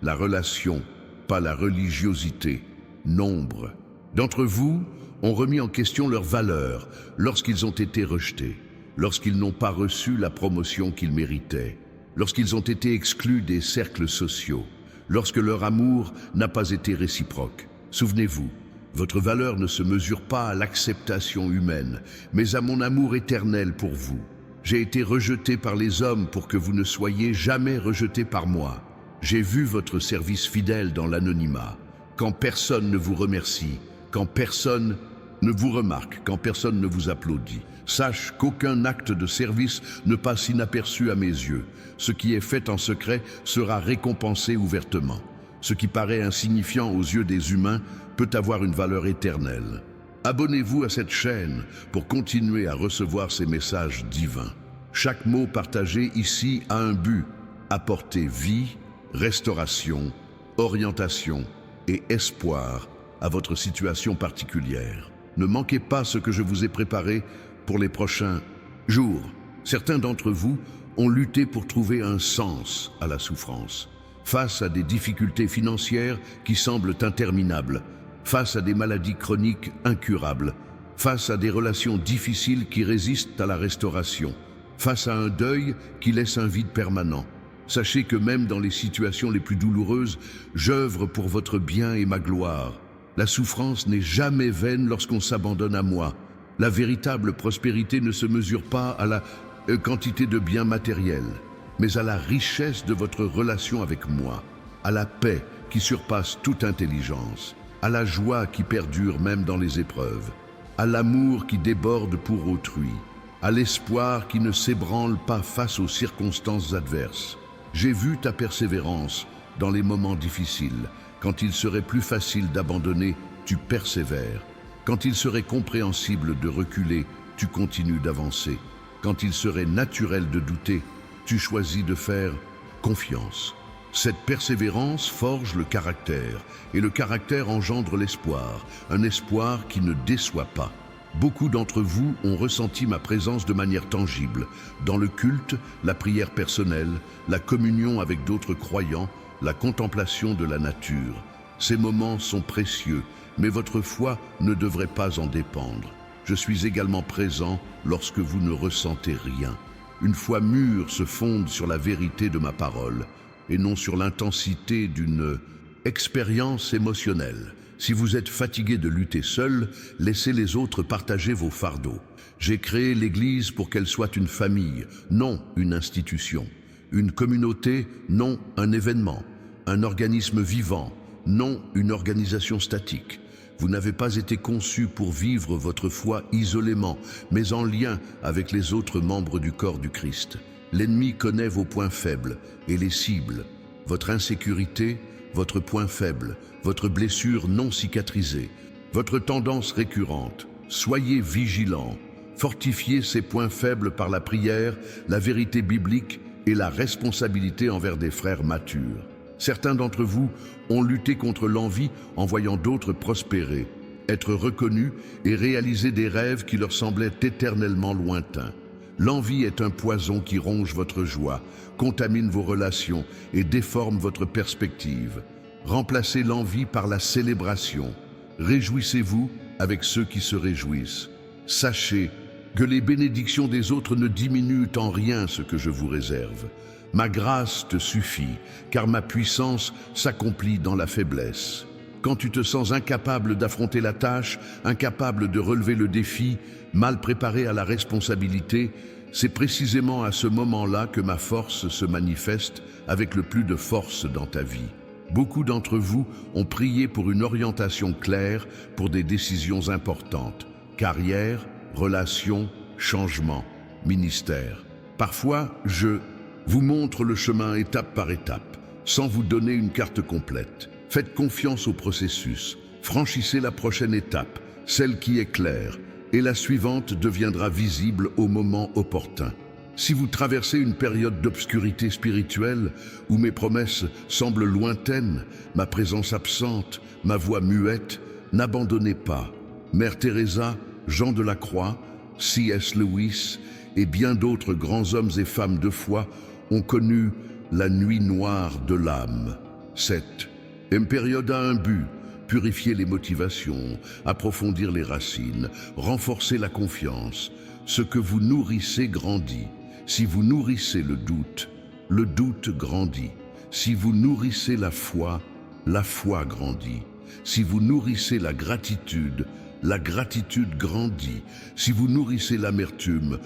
la relation, pas la religiosité. Nombre d'entre vous ont remis en question leurs valeurs lorsqu'ils ont été rejetés, lorsqu'ils n'ont pas reçu la promotion qu'ils méritaient, lorsqu'ils ont été exclus des cercles sociaux, lorsque leur amour n'a pas été réciproque. Souvenez-vous, votre valeur ne se mesure pas à l'acceptation humaine, mais à mon amour éternel pour vous. J'ai été rejeté par les hommes pour que vous ne soyez jamais rejetés par moi. J'ai vu votre service fidèle dans l'anonymat, quand personne ne vous remercie, quand personne ne vous remarque, quand personne ne vous applaudit. Sache qu'aucun acte de service ne passe inaperçu à mes yeux. Ce qui est fait en secret sera récompensé ouvertement. Ce qui paraît insignifiant aux yeux des humains peut avoir une valeur éternelle. Abonnez-vous à cette chaîne pour continuer à recevoir ces messages divins. Chaque mot partagé ici a un but: apporter vie, restauration, orientation et espoir à votre situation particulière. Ne manquez pas ce que je vous ai préparé pour les prochains jours. Certains d'entre vous ont lutté pour trouver un sens à la souffrance. Face à des difficultés financières qui semblent interminables, face à des maladies chroniques incurables, face à des relations difficiles qui résistent à la restauration, face à un deuil qui laisse un vide permanent. Sachez que même dans les situations les plus douloureuses, j'œuvre pour votre bien et ma gloire. La souffrance n'est jamais vaine lorsqu'on s'abandonne à moi. La véritable prospérité ne se mesure pas à la quantité de biens matériels, mais à la richesse de votre relation avec moi, à la paix qui surpasse toute intelligence, à la joie qui perdure même dans les épreuves, à l'amour qui déborde pour autrui, à l'espoir qui ne s'ébranle pas face aux circonstances adverses. J'ai vu ta persévérance dans les moments difficiles. Quand il serait plus facile d'abandonner, tu persévères. Quand il serait compréhensible de reculer, tu continues d'avancer. Quand il serait naturel de douter, tu choisis de faire confiance. Cette persévérance forge le caractère, et le caractère engendre l'espoir, un espoir qui ne déçoit pas. Beaucoup d'entre vous ont ressenti ma présence de manière tangible, dans le culte, la prière personnelle, la communion avec d'autres croyants, la contemplation de la nature. Ces moments sont précieux, mais votre foi ne devrait pas en dépendre. Je suis également présent lorsque vous ne ressentez rien. Une foi mûre se fonde sur la vérité de ma parole, et non sur l'intensité d'une expérience émotionnelle. Si vous êtes fatigué de lutter seul, laissez les autres partager vos fardeaux. J'ai créé l'Église pour qu'elle soit une famille, non une institution. Une communauté, non un événement. Un organisme vivant, non une organisation statique. Vous n'avez pas été conçu pour vivre votre foi isolément, mais en lien avec les autres membres du corps du Christ. L'ennemi connaît vos points faibles et les cible. Votre insécurité, votre point faible, votre blessure non cicatrisée, votre tendance récurrente. Soyez vigilants. Fortifiez ces points faibles par la prière, la vérité biblique et la responsabilité envers des frères matures. Certains d'entre vous ont lutté contre l'envie en voyant d'autres prospérer, être reconnus et réaliser des rêves qui leur semblaient éternellement lointains. L'envie est un poison qui ronge votre joie, contamine vos relations et déforme votre perspective. Remplacez l'envie par la célébration. Réjouissez-vous avec ceux qui se réjouissent. Sachez que les bénédictions des autres ne diminuent en rien ce que je vous réserve. Ma grâce te suffit, car ma puissance s'accomplit dans la faiblesse. Quand tu te sens incapable d'affronter la tâche, incapable de relever le défi, mal préparé à la responsabilité, c'est précisément à ce moment-là que ma force se manifeste avec le plus de force dans ta vie. Beaucoup d'entre vous ont prié pour une orientation claire pour des décisions importantes. Carrière, relations, changement, ministère. Parfois, je vous montre le chemin étape par étape, sans vous donner une carte complète. Faites confiance au processus. Franchissez la prochaine étape, celle qui est claire, et la suivante deviendra visible au moment opportun. Si vous traversez une période d'obscurité spirituelle, où mes promesses semblent lointaines, ma présence absente, ma voix muette, n'abandonnez pas. Mère Teresa, Jean de la Croix, C.S. Lewis et bien d'autres grands hommes et femmes de foi ont connu la nuit noire de l'âme. 7. Une période a un but. Purifier les motivations, approfondir les racines, renforcer la confiance. Ce que vous nourrissez grandit. Si vous nourrissez le doute grandit. Si vous nourrissez la foi grandit. Si vous nourrissez la gratitude grandit. Si vous nourrissez l'amertume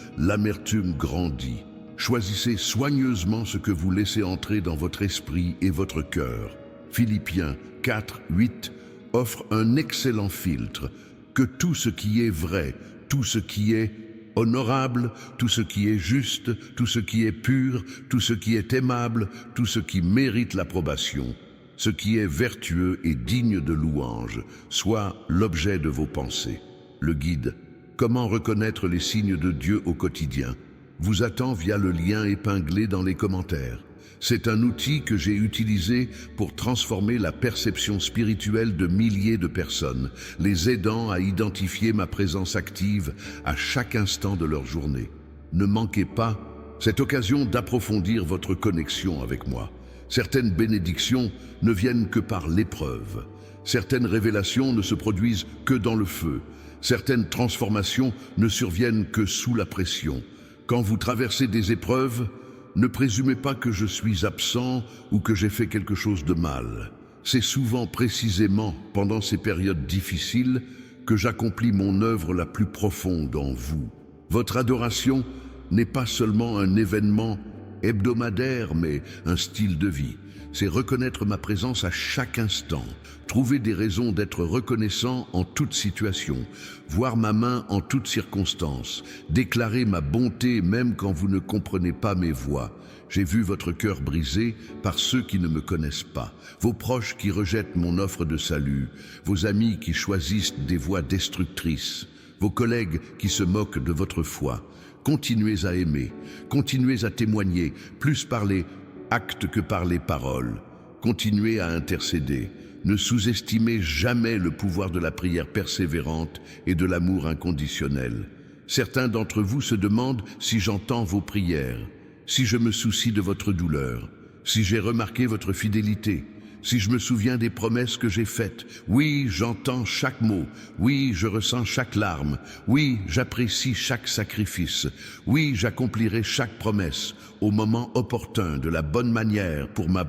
grandit. Choisissez soigneusement ce que vous laissez entrer dans votre esprit et votre cœur. Philippiens 4, 8 offre un excellent filtre, que tout ce qui est vrai, tout ce qui est honorable, tout ce qui est juste, tout ce qui est pur, tout ce qui est aimable, tout ce qui mérite l'approbation, ce qui est vertueux et digne de louange, soit l'objet de vos pensées. Le guide, comment reconnaître les signes de Dieu au quotidien, vous attend via le lien épinglé dans les commentaires. C'est un outil que j'ai utilisé pour transformer la perception spirituelle de milliers de personnes, les aidant à identifier ma présence active à chaque instant de leur journée. Ne manquez pas cette occasion d'approfondir votre connexion avec moi. Certaines bénédictions ne viennent que par l'épreuve. Certaines révélations ne se produisent que dans le feu. Certaines transformations ne surviennent que sous la pression. Quand vous traversez des épreuves, ne présumez pas que je suis absent ou que j'ai fait quelque chose de mal. C'est souvent précisément pendant ces périodes difficiles que j'accomplis mon œuvre la plus profonde en vous. Votre adoration n'est pas seulement un événement hebdomadaire, mais un style de vie. C'est reconnaître ma présence à chaque instant, trouver des raisons d'être reconnaissant en toute situation, voir ma main en toutes circonstances, déclarer ma bonté même quand vous ne comprenez pas mes voies. J'ai vu votre cœur brisé par ceux qui ne me connaissent pas, vos proches qui rejettent mon offre de salut, vos amis qui choisissent des voies destructrices, vos collègues qui se moquent de votre foi. Continuez à aimer, continuez à témoigner, plus par les actes que par les paroles. Continuez à intercéder. Ne sous-estimez jamais le pouvoir de la prière persévérante et de l'amour inconditionnel. Certains d'entre vous se demandent si j'entends vos prières, si je me soucie de votre douleur, si j'ai remarqué votre fidélité, si je me souviens des promesses que j'ai faites. Oui, j'entends chaque mot. Oui, je ressens chaque larme. Oui, j'apprécie chaque sacrifice. Oui, j'accomplirai chaque promesse au moment opportun, de la bonne manière, pour ma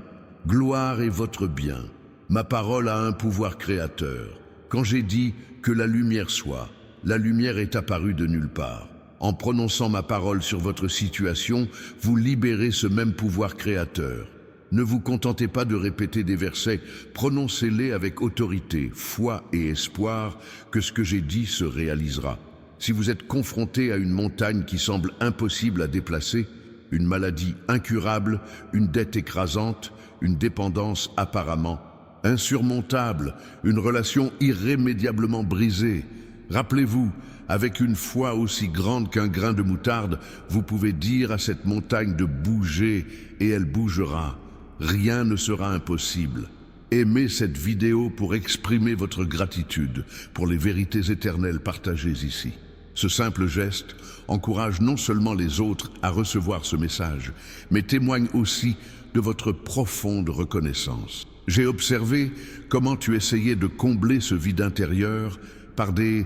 gloire et votre bien. Ma parole a un pouvoir créateur. Quand j'ai dit que la lumière soit, la lumière est apparue de nulle part. En prononçant ma parole sur votre situation, vous libérez ce même pouvoir créateur. Ne vous contentez pas de répéter des versets, prononcez-les avec autorité, foi et espoir que ce que j'ai dit se réalisera. Si vous êtes confronté à une montagne qui semble impossible à déplacer, une maladie incurable, une dette écrasante, une dépendance apparemment insurmontable, une relation irrémédiablement brisée, rappelez-vous, avec une foi aussi grande qu'un grain de moutarde, vous pouvez dire à cette montagne de bouger et elle bougera. Rien ne sera impossible. Aimez cette vidéo pour exprimer votre gratitude pour les vérités éternelles partagées ici. Ce simple geste encourage non seulement les autres à recevoir ce message, mais témoigne aussi de votre profonde reconnaissance. J'ai observé comment tu essayais de combler ce vide intérieur par des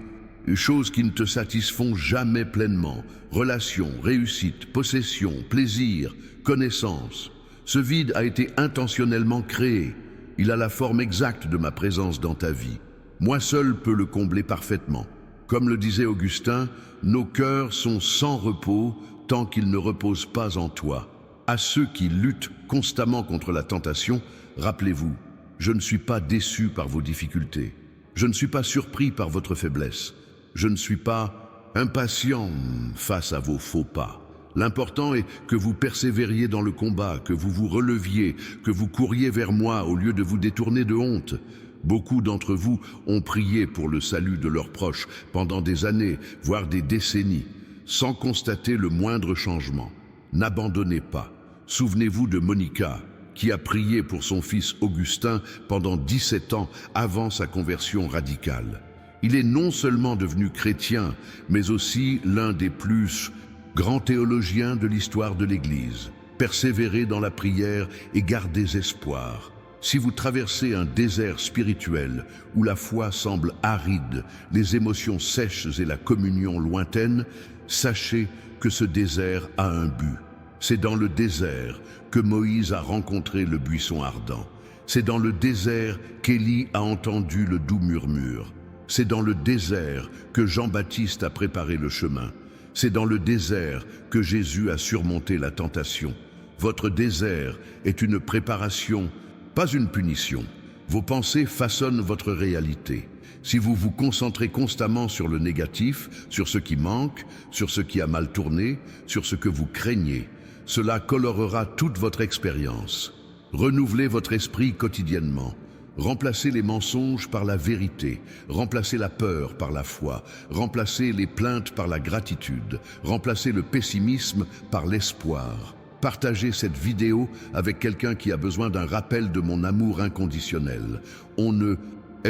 choses qui ne te satisfont jamais pleinement. Relations, réussite, possession, plaisir, connaissance. Ce vide a été intentionnellement créé. Il a la forme exacte de ma présence dans ta vie. Moi seul peux le combler parfaitement. Comme le disait Augustin, nos cœurs sont sans repos tant qu'ils ne reposent pas en toi. À ceux qui luttent constamment contre la tentation, rappelez-vous, je ne suis pas déçu par vos difficultés. Je ne suis pas surpris par votre faiblesse. Je ne suis pas impatient face à vos faux pas. L'important est que vous persévériez dans le combat, que vous vous releviez, que vous couriez vers moi au lieu de vous détourner de honte. Beaucoup d'entre vous ont prié pour le salut de leurs proches pendant des années, voire des décennies, sans constater le moindre changement. N'abandonnez pas. Souvenez-vous de Monica, qui a prié pour son fils Augustin pendant 17 ans avant sa conversion radicale. Il est non seulement devenu chrétien, mais aussi l'un des plus grands théologiens de l'histoire de l'Église. Persévérez dans la prière et gardez espoir. Si vous traversez un désert spirituel où la foi semble aride, les émotions sèches et la communion lointaine, sachez que ce désert a un but. C'est dans le désert que Moïse a rencontré le buisson ardent. C'est dans le désert qu'Élie a entendu le doux murmure. C'est dans le désert que Jean-Baptiste a préparé le chemin. C'est dans le désert que Jésus a surmonté la tentation. Votre désert est une préparation, pas une punition. Vos pensées façonnent votre réalité. Si vous vous concentrez constamment sur le négatif, sur ce qui manque, sur ce qui a mal tourné, sur ce que vous craignez, cela colorera toute votre expérience. Renouvelez votre esprit quotidiennement. Remplacez les mensonges par la vérité, remplacez la peur par la foi, remplacez les plaintes par la gratitude, remplacez le pessimisme par l'espoir. Partagez cette vidéo avec quelqu'un qui a besoin d'un rappel de mon amour inconditionnel. On ne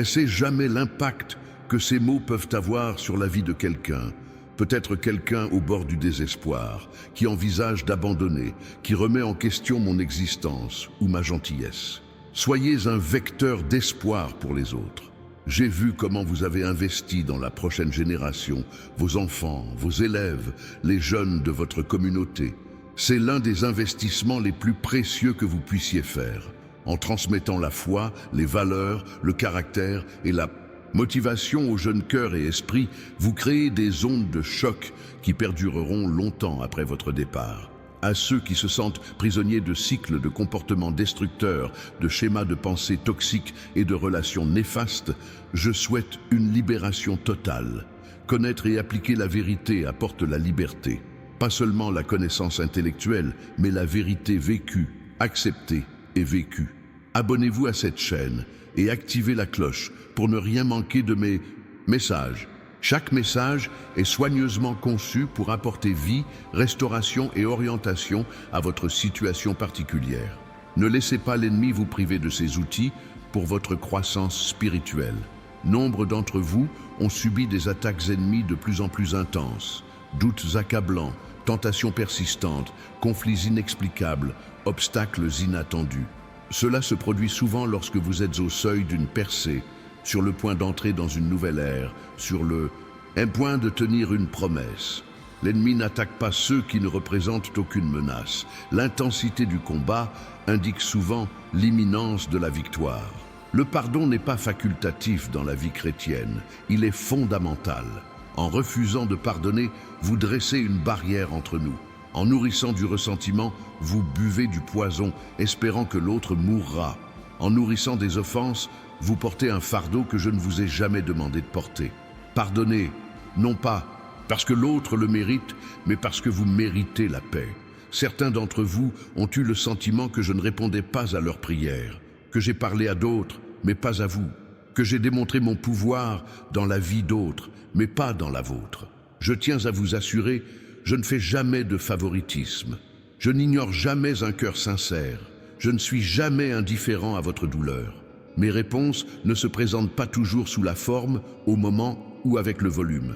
sait jamais l'impact que ces mots peuvent avoir sur la vie de quelqu'un. Peut-être quelqu'un au bord du désespoir, qui envisage d'abandonner, qui remet en question mon existence ou ma gentillesse. Soyez un vecteur d'espoir pour les autres. J'ai vu comment vous avez investi dans la prochaine génération, vos enfants, vos élèves, les jeunes de votre communauté. C'est l'un des investissements les plus précieux que vous puissiez faire. En transmettant la foi, les valeurs, le caractère et la motivation aux jeunes cœurs et esprits, vous créez des ondes de choc qui perdureront longtemps après votre départ. À ceux qui se sentent prisonniers de cycles de comportements destructeurs, de schémas de pensée toxiques et de relations néfastes, je souhaite une libération totale. Connaître et appliquer la vérité apporte la liberté. Pas seulement la connaissance intellectuelle, mais la vérité vécue, acceptée et vécue. Abonnez-vous à cette chaîne et activez la cloche pour ne rien manquer de mes messages. Chaque message est soigneusement conçu pour apporter vie, restauration et orientation à votre situation particulière. Ne laissez pas l'ennemi vous priver de ces outils pour votre croissance spirituelle. Nombre d'entre vous ont subi des attaques ennemies de plus en plus intenses, doutes accablants, tentations persistantes, conflits inexplicables, obstacles inattendus. Cela se produit souvent lorsque vous êtes au seuil d'une percée, sur le point d'entrer dans une nouvelle ère, sur le point de tenir une promesse. L'ennemi n'attaque pas ceux qui ne représentent aucune menace. L'intensité du combat indique souvent l'imminence de la victoire. Le pardon n'est pas facultatif dans la vie chrétienne, il est fondamental. En refusant de pardonner, vous dressez une barrière entre nous. En nourrissant du ressentiment, vous buvez du poison, espérant que l'autre mourra. En nourrissant des offenses, vous portez un fardeau que je ne vous ai jamais demandé de porter. Pardonnez, non pas parce que l'autre le mérite, mais parce que vous méritez la paix. Certains d'entre vous ont eu le sentiment que je ne répondais pas à leurs prières, que j'ai parlé à d'autres, mais pas à vous, que j'ai démontré mon pouvoir dans la vie d'autres, mais pas dans la vôtre. Je tiens à vous assurer, je ne fais jamais de favoritisme. Je n'ignore jamais un cœur sincère. Je ne suis jamais indifférent à votre douleur. Mes réponses ne se présentent pas toujours sous la forme, au moment ou avec le volume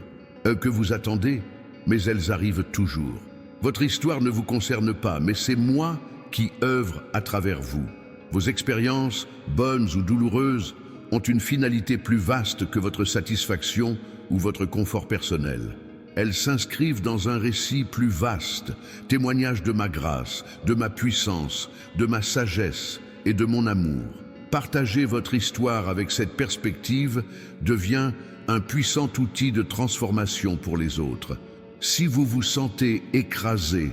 que vous attendez, mais elles arrivent toujours. Votre histoire ne vous concerne pas, mais c'est moi qui œuvre à travers vous. Vos expériences, bonnes ou douloureuses, ont une finalité plus vaste que votre satisfaction ou votre confort personnel. Elles s'inscrivent dans un récit plus vaste, témoignage de ma grâce, de ma puissance, de ma sagesse et de mon amour. Partager votre histoire avec cette perspective devient un puissant outil de transformation pour les autres. Si vous vous sentez écrasé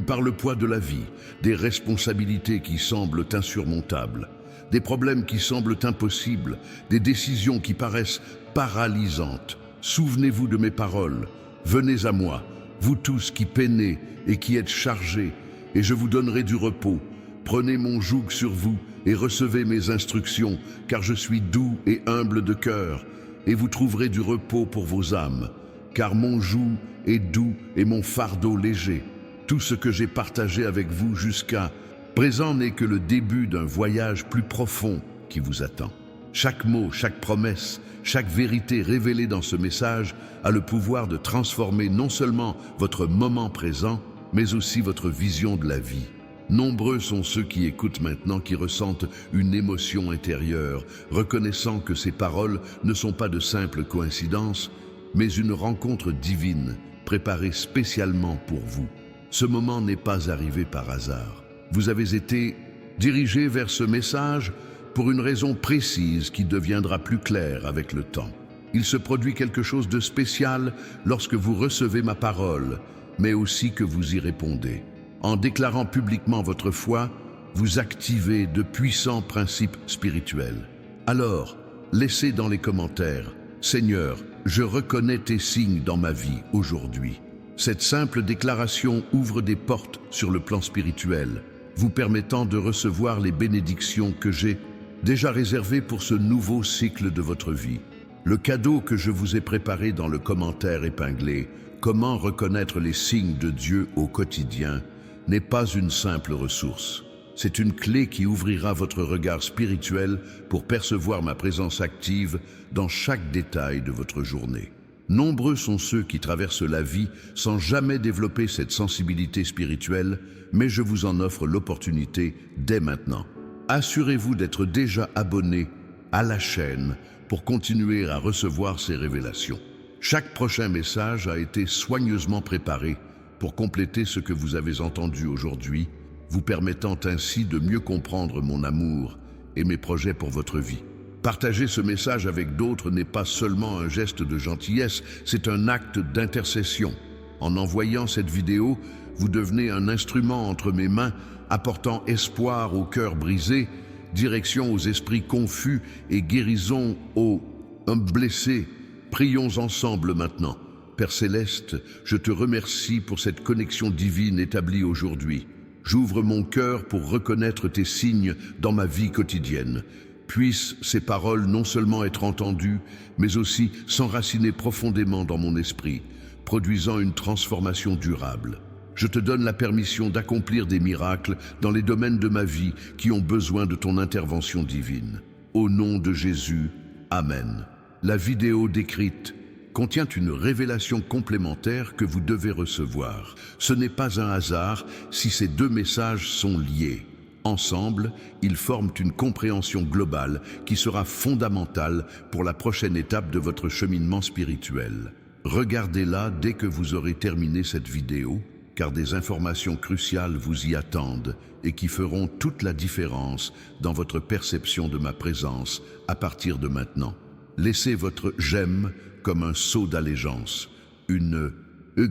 par le poids de la vie, des responsabilités qui semblent insurmontables, des problèmes qui semblent impossibles, des décisions qui paraissent paralysantes, souvenez-vous de mes paroles. Venez à moi, vous tous qui peinez et qui êtes chargés, et je vous donnerai du repos. Prenez mon joug sur vous et recevez mes instructions, car je suis doux et humble de cœur, et vous trouverez du repos pour vos âmes, car mon joug est doux et mon fardeau léger. Tout ce que j'ai partagé avec vous jusqu'à présent n'est que le début d'un voyage plus profond qui vous attend. Chaque mot, chaque promesse, chaque vérité révélée dans ce message a le pouvoir de transformer non seulement votre moment présent, mais aussi votre vision de la vie. Nombreux sont ceux qui écoutent maintenant qui ressentent une émotion intérieure, reconnaissant que ces paroles ne sont pas de simples coïncidences, mais une rencontre divine, préparée spécialement pour vous. Ce moment n'est pas arrivé par hasard. Vous avez été dirigé vers ce message pour une raison précise qui deviendra plus claire avec le temps. Il se produit quelque chose de spécial lorsque vous recevez ma parole, mais aussi que vous y répondez. En déclarant publiquement votre foi, vous activez de puissants principes spirituels. Alors, laissez dans les commentaires « Seigneur, je reconnais tes signes dans ma vie aujourd'hui ». Cette simple déclaration ouvre des portes sur le plan spirituel, vous permettant de recevoir les bénédictions que j'ai déjà réservées pour ce nouveau cycle de votre vie. Le cadeau que je vous ai préparé dans le commentaire épinglé « Comment reconnaître les signes de Dieu au quotidien » n'est pas une simple ressource. C'est une clé qui ouvrira votre regard spirituel pour percevoir ma présence active dans chaque détail de votre journée. Nombreux sont ceux qui traversent la vie sans jamais développer cette sensibilité spirituelle, mais je vous en offre l'opportunité dès maintenant. Assurez-vous d'être déjà abonné à la chaîne pour continuer à recevoir ces révélations. Chaque prochain message a été soigneusement préparé pour compléter ce que vous avez entendu aujourd'hui, vous permettant ainsi de mieux comprendre mon amour et mes projets pour votre vie. Partager ce message avec d'autres n'est pas seulement un geste de gentillesse, c'est un acte d'intercession. En envoyant cette vidéo, vous devenez un instrument entre mes mains, apportant espoir aux cœurs brisés, direction aux esprits confus et guérison aux hommes blessés. Prions ensemble maintenant. Père Céleste, je te remercie pour cette connexion divine établie aujourd'hui. J'ouvre mon cœur pour reconnaître tes signes dans ma vie quotidienne. Puissent ces paroles non seulement être entendues, mais aussi s'enraciner profondément dans mon esprit, produisant une transformation durable. Je te donne la permission d'accomplir des miracles dans les domaines de ma vie qui ont besoin de ton intervention divine. Au nom de Jésus, Amen. La vidéo décrite contient une révélation complémentaire que vous devez recevoir. Ce n'est pas un hasard si ces deux messages sont liés. Ensemble, ils forment une compréhension globale qui sera fondamentale pour la prochaine étape de votre cheminement spirituel. Regardez-la dès que vous aurez terminé cette vidéo, car des informations cruciales vous y attendent et qui feront toute la différence dans votre perception de ma présence à partir de maintenant. Laissez votre « j'aime » comme un sceau d'allégeance, une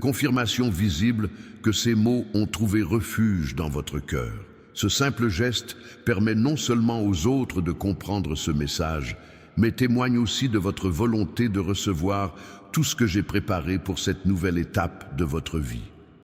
confirmation visible que ces mots ont trouvé refuge dans votre cœur. Ce simple geste permet non seulement aux autres de comprendre ce message, mais témoigne aussi de votre volonté de recevoir tout ce que j'ai préparé pour cette nouvelle étape de votre vie.